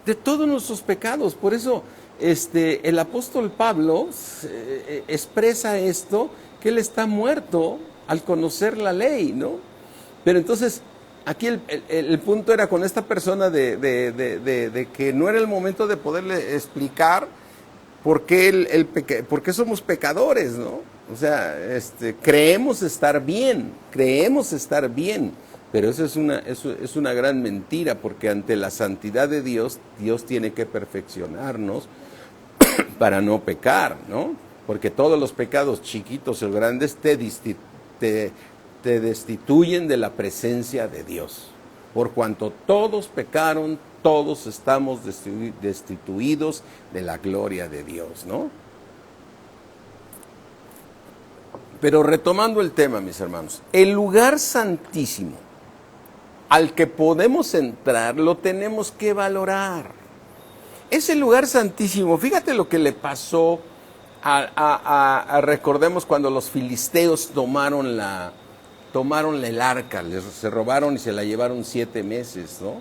De todos nuestros pecados. Por eso el apóstol Pablo expresa esto, que él está muerto al conocer la ley, ¿no? Pero entonces, aquí el punto era con esta persona de que no era el momento de poderle explicar por qué somos pecadores, ¿no? O sea, creemos estar bien, pero eso es una gran mentira, porque ante la santidad de Dios, Dios tiene que perfeccionarnos para no pecar, ¿no? Porque todos los pecados, chiquitos o grandes, te destituyen de la presencia de Dios. Por cuanto todos pecaron, todos estamos destituidos de la gloria de Dios, ¿no? Pero retomando el tema, mis hermanos, el lugar santísimo al que podemos entrar, lo tenemos que valorar. Ese lugar santísimo, fíjate lo que le pasó recordemos cuando los filisteos tomaron el arca, se robaron y se la llevaron 7 meses, ¿no?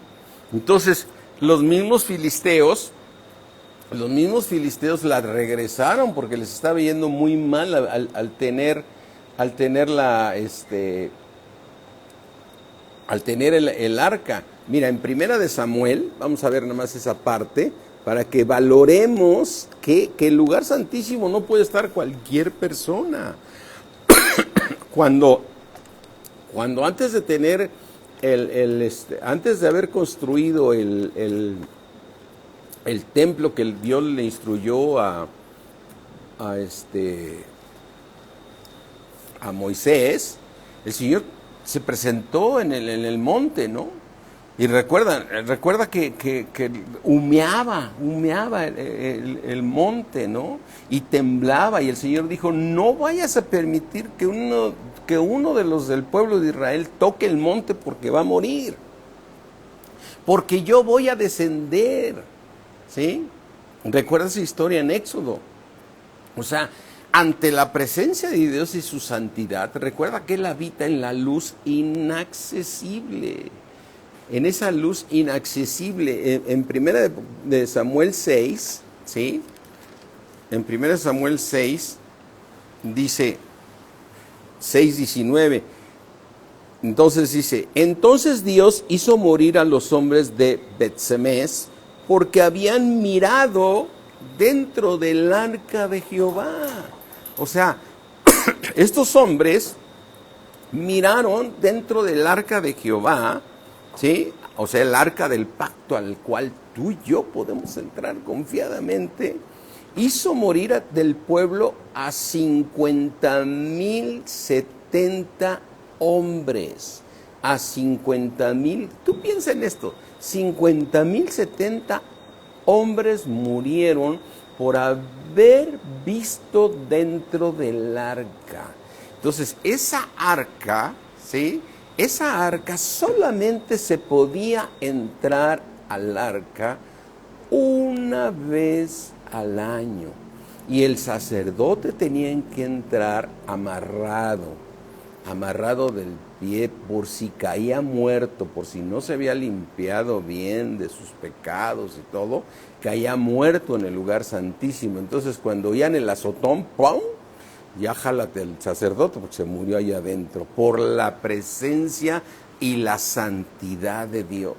Entonces, los mismos filisteos la regresaron porque les estaba yendo muy mal al tener el arca. Mira, en Primera de Samuel, vamos a ver nada más esa parte, para que valoremos que el lugar santísimo no puede estar cualquier persona. Cuando antes de tener antes de haber construido el templo que Dios le instruyó a Moisés, el Señor se presentó en el monte, ¿no? Y recuerda que humeaba el monte, ¿no? Y temblaba, y el Señor dijo, no vayas a permitir que uno de los del pueblo de Israel toque el monte porque va a morir. Porque yo voy a descender, ¿sí? Recuerda esa historia en Éxodo. O sea, ante la presencia de Dios y su santidad, recuerda que Él habita en la luz inaccesible. En esa luz inaccesible, en Primera de Samuel 6, ¿sí? En Primera de Samuel 6, dice 6:19. Entonces dice, entonces Dios hizo morir a los hombres de Bet-Semes porque habían mirado dentro del arca de Jehová. O sea, estos hombres miraron dentro del arca de Jehová, ¿sí? O sea, el arca del pacto al cual tú y yo podemos entrar confiadamente. Hizo morir del pueblo a 50,070 hombres. A 50,000, tú piensa en esto, 50,070 hombres murieron por haber visto dentro del arca. Entonces, esa arca, ¿sí? Esa arca solamente se podía entrar al arca una vez al año. Y el sacerdote tenía que entrar amarrado del pie, por si caía muerto, por si no se había limpiado bien de sus pecados y todo, caía muerto en el lugar santísimo. Entonces cuando oían el azotón, ¡pum!, ya jálate el sacerdote porque se murió ahí adentro, por la presencia y la santidad de Dios.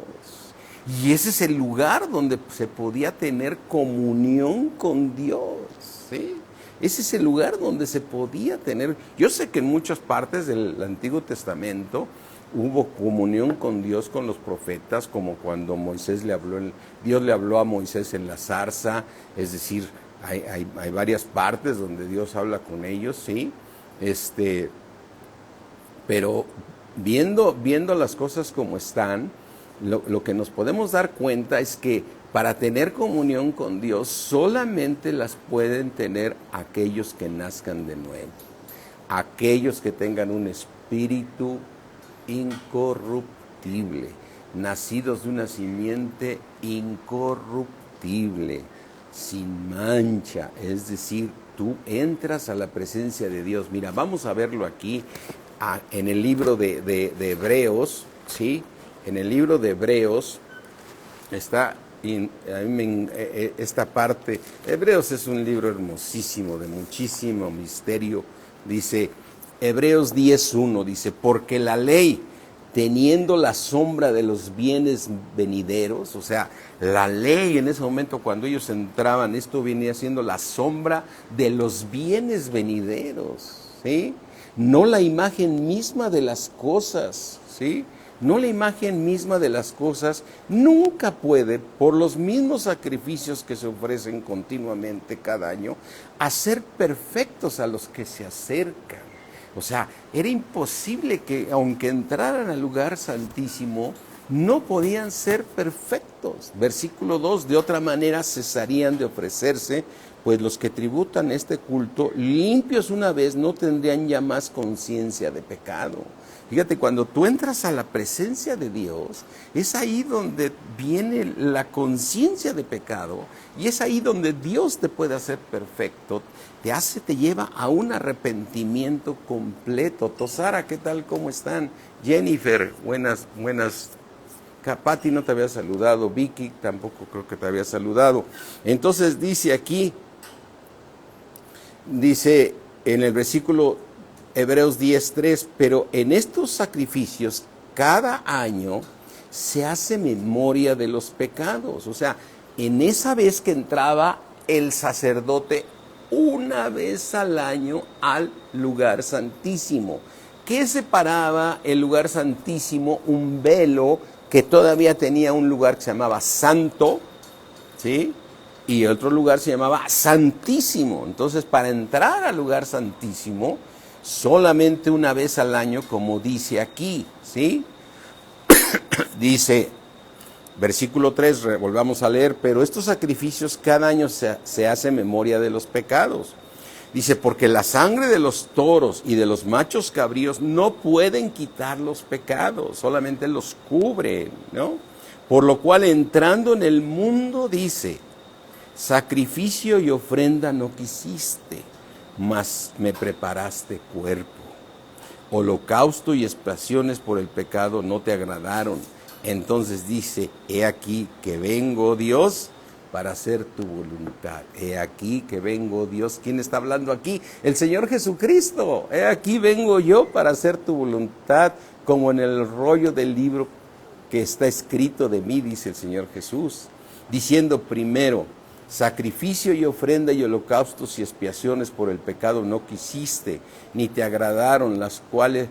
Y ese es el lugar donde se podía tener comunión con Dios, ¿sí? Ese es el lugar donde se podía tener. Yo sé que en muchas partes del Antiguo Testamento hubo comunión con Dios, con los profetas, como cuando Dios le habló a Moisés en la zarza, es decir, hay varias partes donde Dios habla con ellos, ¿sí? Pero viendo las cosas como están, lo que nos podemos dar cuenta es que para tener comunión con Dios solamente las pueden tener aquellos que nazcan de nuevo, aquellos que tengan un espíritu incorruptible, nacidos de una simiente incorruptible, sin mancha, es decir, tú entras a la presencia de Dios. Mira, vamos a verlo aquí en el libro de Hebreos, ¿sí? En el libro de Hebreos está esta parte. Hebreos es un libro hermosísimo, de muchísimo misterio. Dice, Hebreos 10:1, dice, porque la ley, teniendo la sombra de los bienes venideros, o sea, la ley en ese momento cuando ellos entraban, esto venía siendo la sombra de los bienes venideros, ¿sí? No la imagen misma de las cosas, ¿sí? No la imagen misma de las cosas, nunca puede, por los mismos sacrificios que se ofrecen continuamente cada año, hacer perfectos a los que se acercan. O sea, era imposible que, aunque entraran al lugar santísimo, no podían ser perfectos. Versículo 2, de otra manera cesarían de ofrecerse, pues los que tributan este culto, limpios una vez, no tendrían ya más conciencia de pecado. Fíjate, cuando tú entras a la presencia de Dios, es ahí donde viene la conciencia de pecado y es ahí donde Dios te puede hacer perfecto, te lleva a un arrepentimiento completo. Tosara, ¿qué tal? ¿Cómo están? Jennifer, buenas. Pati no te había saludado, Vicky tampoco creo que te había saludado. Entonces dice aquí, dice en el versículo Hebreos 10:3, pero en estos sacrificios cada año se hace memoria de los pecados. O sea, en esa vez que entraba el sacerdote una vez al año al lugar santísimo. ¿Qué separaba el lugar santísimo? Un velo que todavía tenía un lugar que se llamaba santo, ¿sí? Y otro lugar se llamaba santísimo. Entonces, para entrar al lugar santísimo, solamente una vez al año, como dice aquí, ¿sí? Dice, versículo 3, volvamos a leer, pero estos sacrificios cada año se hace memoria de los pecados. Dice, porque la sangre de los toros y de los machos cabríos no pueden quitar los pecados, solamente los cubren, ¿no? Por lo cual, entrando en el mundo, dice, sacrificio y ofrenda no quisiste, mas me preparaste cuerpo. Holocausto y expiaciones por el pecado no te agradaron. Entonces dice, he aquí que vengo, Dios, para hacer tu voluntad. He aquí que vengo, Dios. ¿Quién está hablando aquí? El Señor Jesucristo. He aquí vengo yo para hacer tu voluntad, como en el rollo del libro que está escrito de mí, dice el Señor Jesús. Diciendo primero, sacrificio y ofrenda y holocaustos y expiaciones por el pecado no quisiste, ni te agradaron, las cuales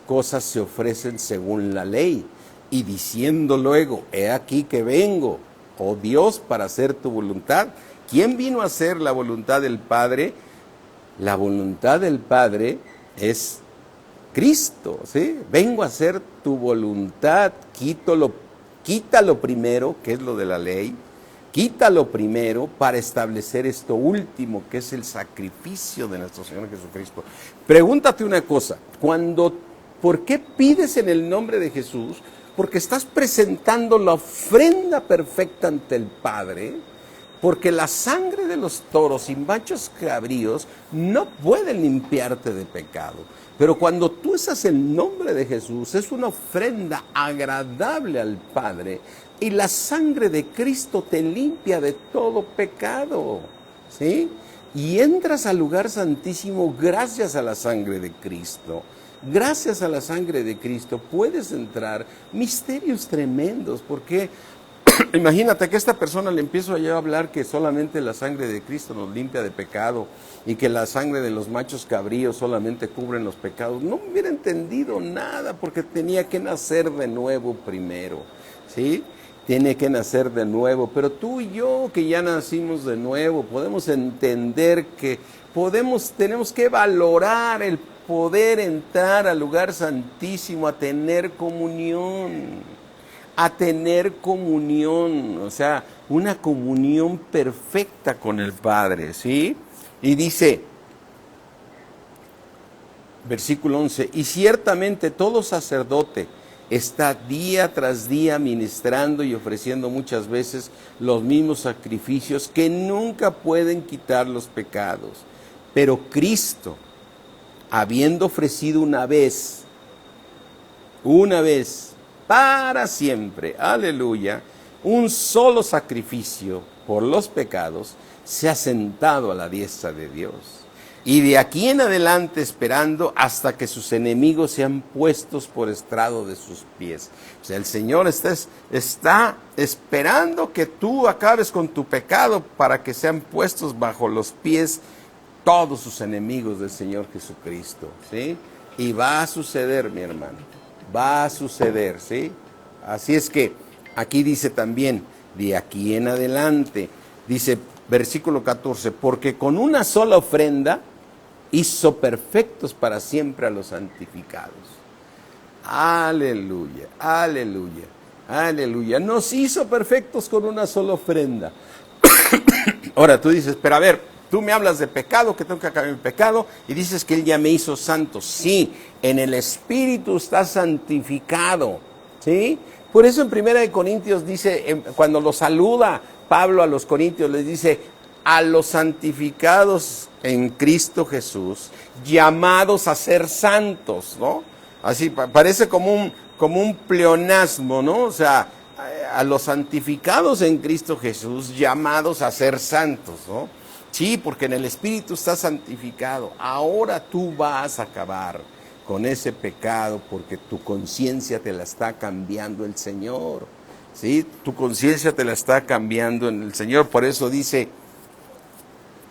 cosas se ofrecen según la ley. Y diciendo luego, he aquí que vengo, oh Dios, para hacer tu voluntad. ¿Quién vino a hacer la voluntad del Padre? La voluntad del Padre es Cristo, ¿sí? Vengo a hacer tu voluntad, quítalo primero, que es lo de la ley, quítalo primero para establecer esto último, que es el sacrificio de nuestro Señor Jesucristo. Pregúntate una cosa, ¿por qué pides en el nombre de Jesús porque estás presentando la ofrenda perfecta ante el Padre, porque la sangre de los toros y machos cabríos no pueden limpiarte de pecado. Pero cuando tú usas el nombre de Jesús, es una ofrenda agradable al Padre, y la sangre de Cristo te limpia de todo pecado, ¿sí? Y entras al lugar santísimo gracias a la sangre de Cristo. Gracias a la sangre de Cristo puedes entrar. Misterios tremendos, porque imagínate que a esta persona le empiezo a hablar que solamente la sangre de Cristo nos limpia de pecado y que la sangre de los machos cabríos solamente cubren los pecados. No hubiera entendido nada, porque tenía que nacer de nuevo primero, ¿sí? Tiene que nacer de nuevo. Pero tú y yo, que ya nacimos de nuevo, podemos entender que tenemos que valorar el poder entrar al lugar santísimo a tener comunión. A tener comunión, o sea, una comunión perfecta con el Padre, ¿sí? Y dice, versículo 11, y ciertamente todo sacerdote está día tras día ministrando y ofreciendo muchas veces los mismos sacrificios que nunca pueden quitar los pecados. Pero Cristo, habiendo ofrecido una vez, para siempre, aleluya, un solo sacrificio por los pecados, se ha sentado a la diestra de Dios. Y de aquí en adelante esperando hasta que sus enemigos sean puestos por estrado de sus pies. O sea, el Señor está esperando que tú acabes con tu pecado para que sean puestos bajo los pies todos sus enemigos del Señor Jesucristo, ¿sí? Y va a suceder, mi hermano. Va a suceder, ¿sí? Así es que aquí dice también, de aquí en adelante, dice versículo 14, porque con una sola ofrenda hizo perfectos para siempre a los santificados. Aleluya, aleluya, aleluya. Nos hizo perfectos con una sola ofrenda. Ahora tú dices, pero a ver, tú me hablas de pecado, que tengo que acabar mi pecado, y dices que Él ya me hizo santo. Sí, en el Espíritu está santificado, ¿sí? Por eso en 1 Corintios dice, cuando lo saluda Pablo a los corintios, les dice, a los santificados en Cristo Jesús, llamados a ser santos, ¿no? Así parece como un pleonasmo, ¿no? O sea, a los santificados en Cristo Jesús, llamados a ser santos, ¿no? Sí, porque en el Espíritu está santificado. Ahora tú vas a acabar con ese pecado porque tu conciencia te la está cambiando el Señor. ¿Sí? Tu conciencia te la está cambiando en el Señor. Por eso dice,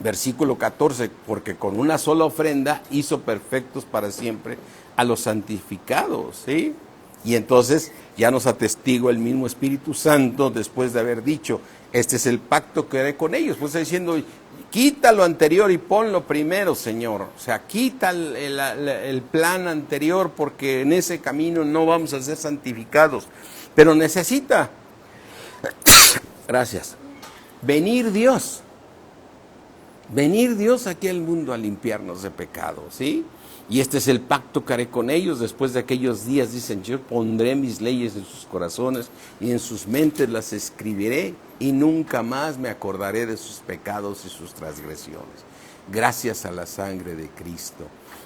versículo 14, porque con una sola ofrenda hizo perfectos para siempre a los santificados, ¿sí? Y entonces ya nos atestigua el mismo Espíritu Santo después de haber dicho, este es el pacto que haré con ellos. Pues está diciendo, quita lo anterior y ponlo primero, Señor. O sea, quita el plan anterior, porque en ese camino no vamos a ser santificados. Pero necesita, gracias, venir Dios aquí al mundo a limpiarnos de pecado, ¿sí? Y este es el pacto que haré con ellos después de aquellos días, dicen, yo pondré mis leyes en sus corazones y en sus mentes las escribiré y nunca más me acordaré de sus pecados y sus transgresiones. Gracias a la sangre de Cristo.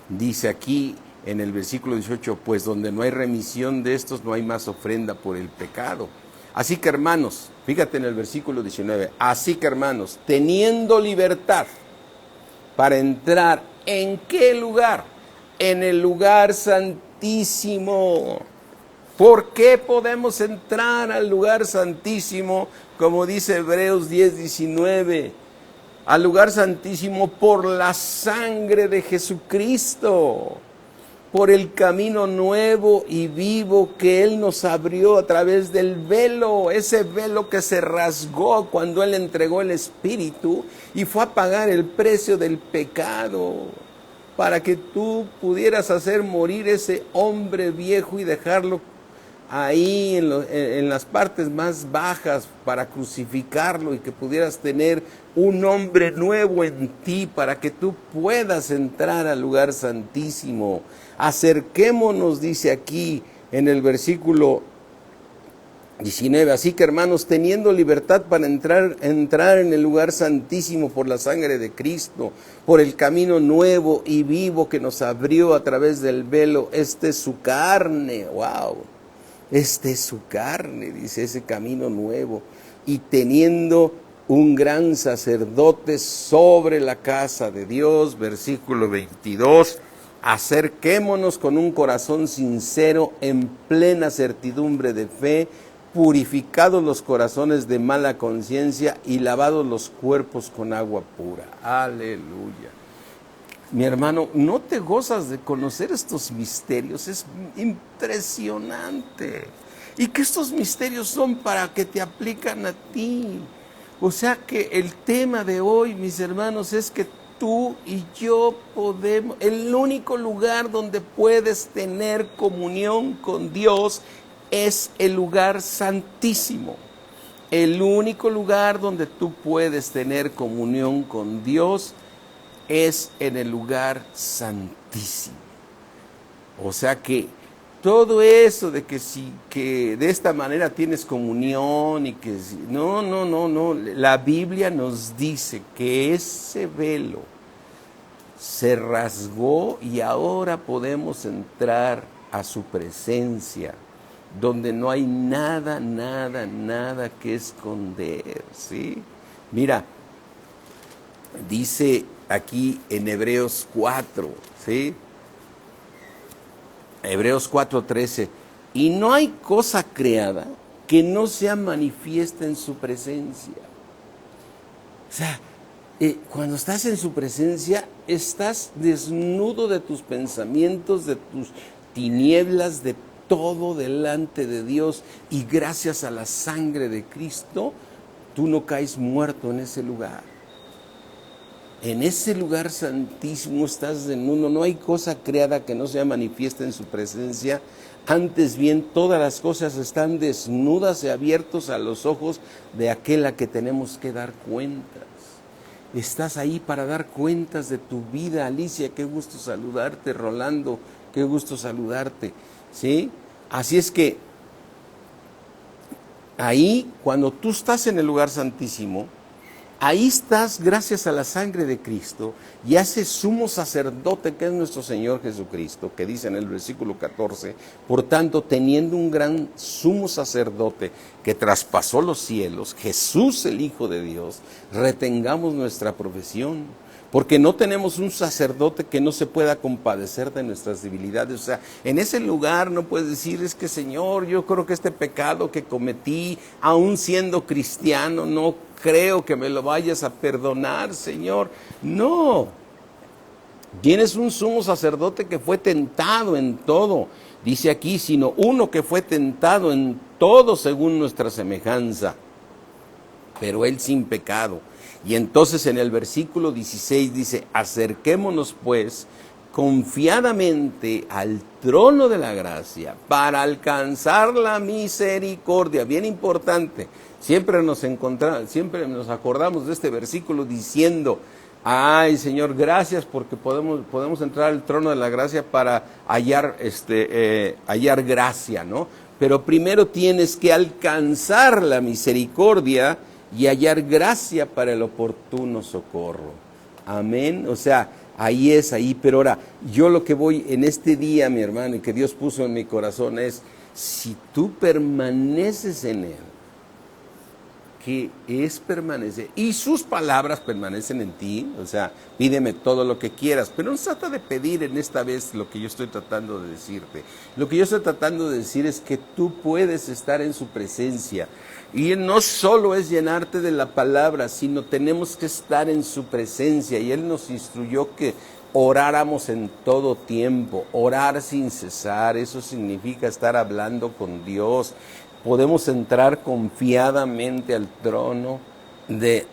Dice aquí en el versículo 18, pues donde no hay remisión de estos no hay más ofrenda por el pecado. Así que hermanos, fíjate en el versículo 19, así que hermanos, teniendo libertad para entrar, ¿en qué lugar? En el lugar santísimo. ¿Por qué podemos entrar al lugar santísimo? Como dice Hebreos 10:19, al lugar santísimo por la sangre de Jesucristo, por el camino nuevo y vivo que Él nos abrió a través del velo, ese velo que se rasgó cuando Él entregó el Espíritu y fue a pagar el precio del pecado, para que tú pudieras hacer morir ese hombre viejo y dejarlo ahí en las partes más bajas para crucificarlo y que pudieras tener un hombre nuevo en ti para que tú puedas entrar al lugar santísimo. Acerquémonos, dice aquí en el versículo 19. Así que, hermanos, teniendo libertad para entrar en el lugar santísimo por la sangre de Cristo, por el camino nuevo y vivo que nos abrió a través del velo, este es su carne. ¡Wow! Este es su carne, dice, ese camino nuevo. Y teniendo un gran sacerdote sobre la casa de Dios, versículo 22, acerquémonos con un corazón sincero, en plena certidumbre de fe, purificados los corazones de mala conciencia y lavados los cuerpos con agua pura. Aleluya. Mi hermano, ¿no te gozas de conocer estos misterios? Es impresionante. Y que estos misterios son para que te aplican a ti. O sea que el tema de hoy, mis hermanos, es que tú y yo podemos, el único lugar donde puedes tener comunión con Dios es el lugar santísimo. El único lugar donde tú puedes tener comunión con Dios es en el lugar santísimo. O sea que todo eso de que de esta manera tienes comunión y que no. La Biblia nos dice que ese velo se rasgó y ahora podemos entrar a su presencia, donde no hay nada que esconder, ¿sí? Mira, dice aquí en Hebreos 4, ¿sí? Hebreos 4:13, y no hay cosa creada que no sea manifiesta en su presencia. O sea, cuando estás en su presencia, estás desnudo de tus pensamientos, de tus tinieblas, de todo delante de Dios, y gracias a la sangre de Cristo, tú no caes muerto en ese lugar. En ese lugar santísimo estás desnudo, no hay cosa creada que no sea manifiesta en su presencia. Antes bien, todas las cosas están desnudas y abiertas a los ojos de aquel a que tenemos que dar cuentas. Estás ahí para dar cuentas de tu vida. Alicia, qué gusto saludarte. Rolando, qué gusto saludarte, ¿sí? Así es que ahí, cuando tú estás en el lugar santísimo, ahí estás gracias a la sangre de Cristo y a ese sumo sacerdote que es nuestro Señor Jesucristo, que dice en el versículo 14, por tanto, teniendo un gran sumo sacerdote que traspasó los cielos, Jesús el Hijo de Dios, retengamos nuestra profesión, porque no tenemos un sacerdote que no se pueda compadecer de nuestras debilidades. O sea, en ese lugar no puedes decir, es que Señor, yo creo que este pecado que cometí, aún siendo cristiano, no creo que me lo vayas a perdonar, Señor. No, tienes un sumo sacerdote que fue tentado en todo. Dice aquí, sino uno que fue tentado en todo según nuestra semejanza, pero él sin pecado. Y entonces en el versículo 16 dice, acerquémonos pues confiadamente al trono de la gracia para alcanzar la misericordia. Bien importante, siempre nos acordamos de este versículo diciendo, ay Señor, gracias porque podemos entrar al trono de la gracia para hallar gracia, ¿no? Pero primero tienes que alcanzar la misericordia y hallar gracia para el oportuno socorro. Amén. O sea, ahí, pero ahora, yo lo que voy en este día, mi hermano, y que Dios puso en mi corazón es, si tú permaneces en Él, que es permanecer, y sus palabras permanecen en ti, o sea, pídeme todo lo que quieras, pero no se trata de pedir en esta vez lo que yo estoy tratando de decirte. Lo que yo estoy tratando de decir es que tú puedes estar en su presencia, y no solo es llenarte de la palabra, sino tenemos que estar en su presencia, y Él nos instruyó que oráramos en todo tiempo, orar sin cesar. Eso significa estar hablando con Dios. Podemos entrar confiadamente al trono de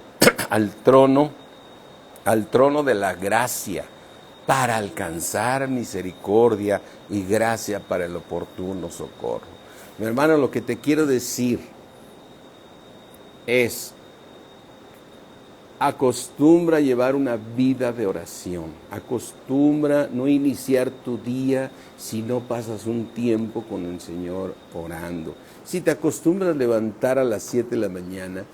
la gracia para alcanzar misericordia y gracia para el oportuno socorro. Mi hermano, lo que te quiero decir es Acostumbra a llevar una vida de oración. Acostumbra no iniciar tu día si no pasas un tiempo con el Señor orando. Si te acostumbras a levantar a las 7 de la mañana,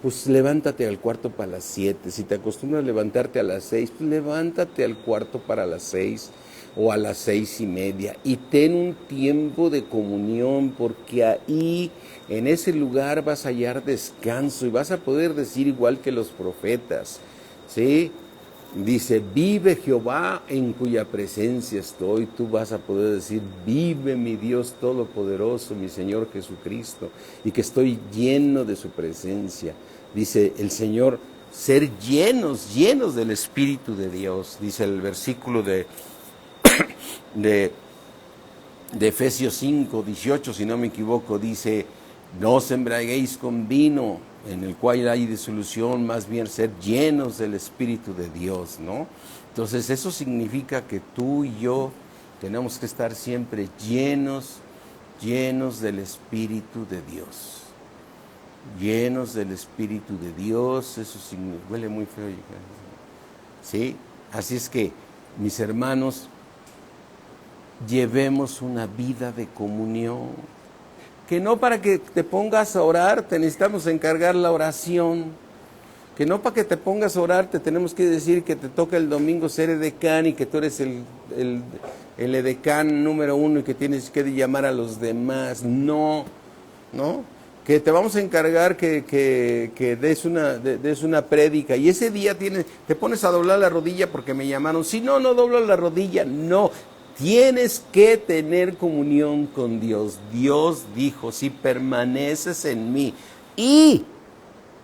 pues levántate al cuarto para las 7. Si te acostumbras a levantarte a las 6, pues levántate al cuarto para las 6 o a las 6:30 y ten un tiempo de comunión, porque ahí en ese lugar vas a hallar descanso y vas a poder decir igual que los profetas, ¿sí? Dice, vive Jehová en cuya presencia estoy. Tú vas a poder decir, vive mi Dios Todopoderoso, mi Señor Jesucristo, y que estoy lleno de su presencia. Dice el Señor, ser llenos, llenos del Espíritu de Dios. Dice el versículo de Efesios 5:18, si no me equivoco, dice, no os embriaguéis con vino, en el cual hay disolución, más bien ser llenos del Espíritu de Dios, ¿no? Entonces eso significa que tú y yo tenemos que estar siempre llenos del Espíritu de Dios. Llenos del Espíritu de Dios, eso huele muy feo. ¿Sí? Así es que, mis hermanos, llevemos una vida de comunión. Que no para que te pongas a orar te necesitamos encargar la oración. Que no para que te pongas a orar te tenemos que decir que te toca el domingo ser edecán y que tú eres el edecán número 1 y que tienes que llamar a los demás. No, ¿no? Que te vamos a encargar que des una prédica y ese día te pones a doblar la rodilla porque me llamaron. Si no, no doblas la rodilla. No. Tienes que tener comunión con Dios. Dios dijo, si permaneces en mí y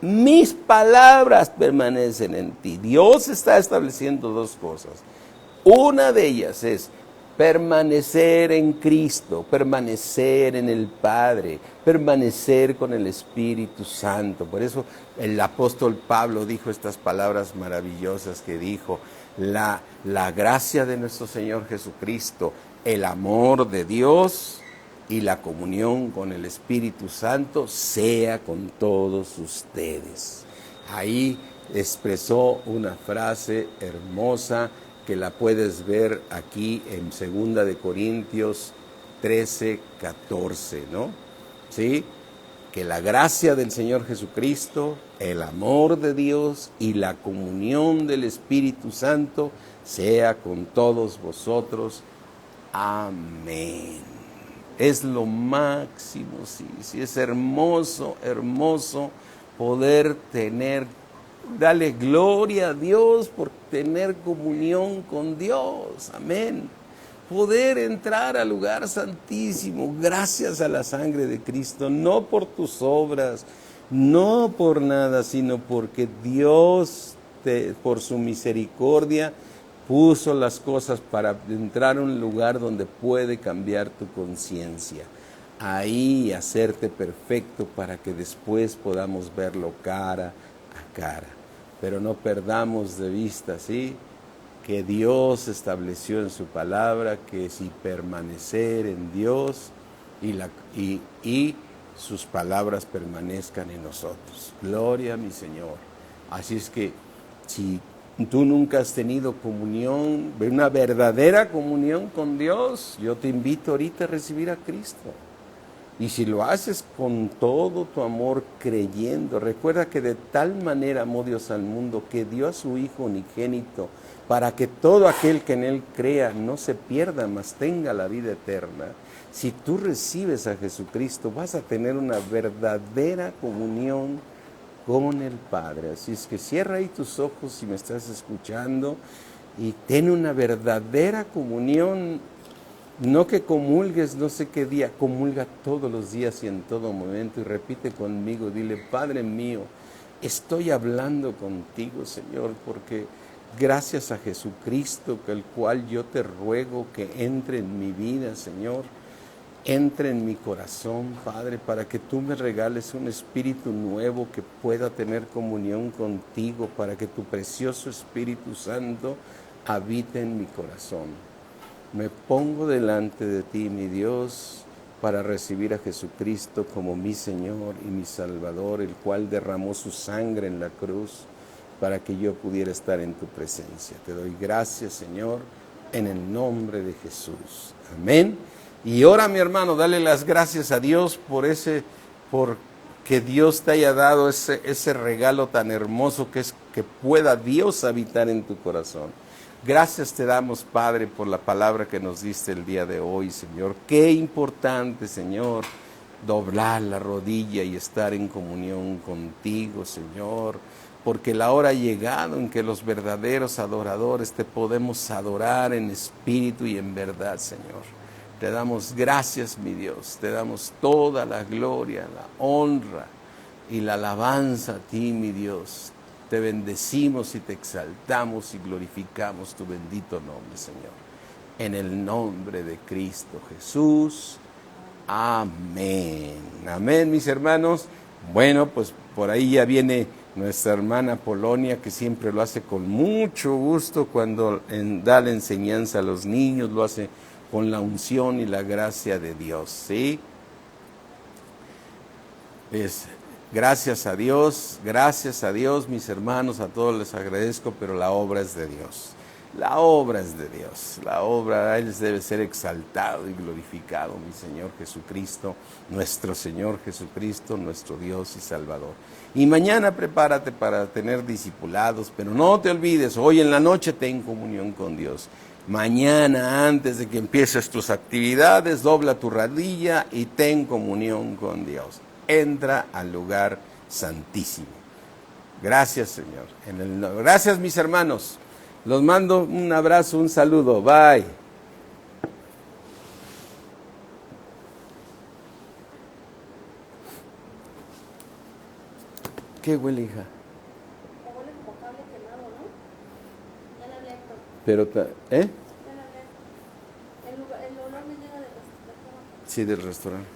mis palabras permanecen en ti. Dios está estableciendo dos cosas. Una de ellas es permanecer en Cristo, permanecer en el Padre, permanecer con el Espíritu Santo. Por eso el apóstol Pablo dijo estas palabras maravillosas que dijo, la gracia de nuestro Señor Jesucristo, el amor de Dios y la comunión con el Espíritu Santo sea con todos ustedes. Ahí expresó una frase hermosa que la puedes ver aquí en 2 de Corintios 13:14, ¿no? ¿Sí? Que la gracia del Señor Jesucristo, el amor de Dios y la comunión del Espíritu Santo sea con todos vosotros. Amén. Es lo máximo, sí, es hermoso, hermoso poder darle gloria a Dios por tener comunión con Dios. Amén. Poder entrar al lugar santísimo gracias a la sangre de Cristo, no por tus obras, no por nada, sino porque Dios, por su misericordia, puso las cosas para entrar a un lugar donde puede cambiar tu conciencia. Ahí hacerte perfecto para que después podamos verlo cara a cara. Pero no perdamos de vista, ¿sí?, que Dios estableció en su palabra que si permanecer en Dios y sus palabras permanezcan en nosotros. Gloria a mi Señor. Así es que si tú nunca has tenido comunión, una verdadera comunión con Dios, yo te invito ahorita a recibir a Cristo. Y si lo haces con todo tu amor, creyendo, recuerda que de tal manera amó Dios al mundo que dio a su Hijo unigénito para que todo aquel que en Él crea no se pierda, mas tenga la vida eterna. Si tú recibes a Jesucristo, vas a tener una verdadera comunión con el Padre. Así es que cierra ahí tus ojos si me estás escuchando y ten una verdadera comunión. No que comulgues no sé qué día, comulga todos los días y en todo momento y repite conmigo, dile, Padre mío, estoy hablando contigo, Señor, porque gracias a Jesucristo, el cual yo te ruego que entre en mi vida, Señor, entre en mi corazón, Padre, para que tú me regales un espíritu nuevo que pueda tener comunión contigo, para que tu precioso Espíritu Santo habite en mi corazón. Me pongo delante de ti, mi Dios, para recibir a Jesucristo como mi Señor y mi Salvador, el cual derramó su sangre en la cruz para que yo pudiera estar en tu presencia. Te doy gracias, Señor, en el nombre de Jesús. Amén. Y ahora, mi hermano, dale las gracias a Dios por que Dios te haya dado ese regalo tan hermoso que es que pueda Dios habitar en tu corazón. Gracias te damos, Padre, por la palabra que nos diste el día de hoy, Señor. Qué importante, Señor, doblar la rodilla y estar en comunión contigo, Señor, porque la hora ha llegado en que los verdaderos adoradores te podemos adorar en espíritu y en verdad, Señor. Te damos gracias, mi Dios, te damos toda la gloria, la honra y la alabanza a ti, mi Dios. Te bendecimos y te exaltamos y glorificamos tu bendito nombre, Señor. En el nombre de Cristo Jesús. Amén. Amén, mis hermanos. Bueno, pues por ahí ya viene nuestra hermana Polonia, que siempre lo hace con mucho gusto cuando da la enseñanza a los niños, lo hace con la unción y la gracia de Dios, ¿sí? Gracias a Dios, mis hermanos, a todos les agradezco, pero la obra es de Dios. La obra es de Dios, la obra, Él debe ser exaltado y glorificado, mi Señor Jesucristo, nuestro Señor Jesucristo, nuestro Dios y Salvador. Y mañana prepárate para tener discipulados, pero no te olvides, hoy en la noche ten comunión con Dios. Mañana, antes de que empieces tus actividades, dobla tu rodilla y ten comunión con Dios. Entra al lugar santísimo. Gracias, Señor. Gracias, mis hermanos. Los mando un abrazo, un saludo. Bye. ¿Qué huele, hija? Huele como cable quemado, ¿no? Ya le hablé a Héctor. Pero, Ya le hablé. El olor me llega del restaurante. sí, del restaurante.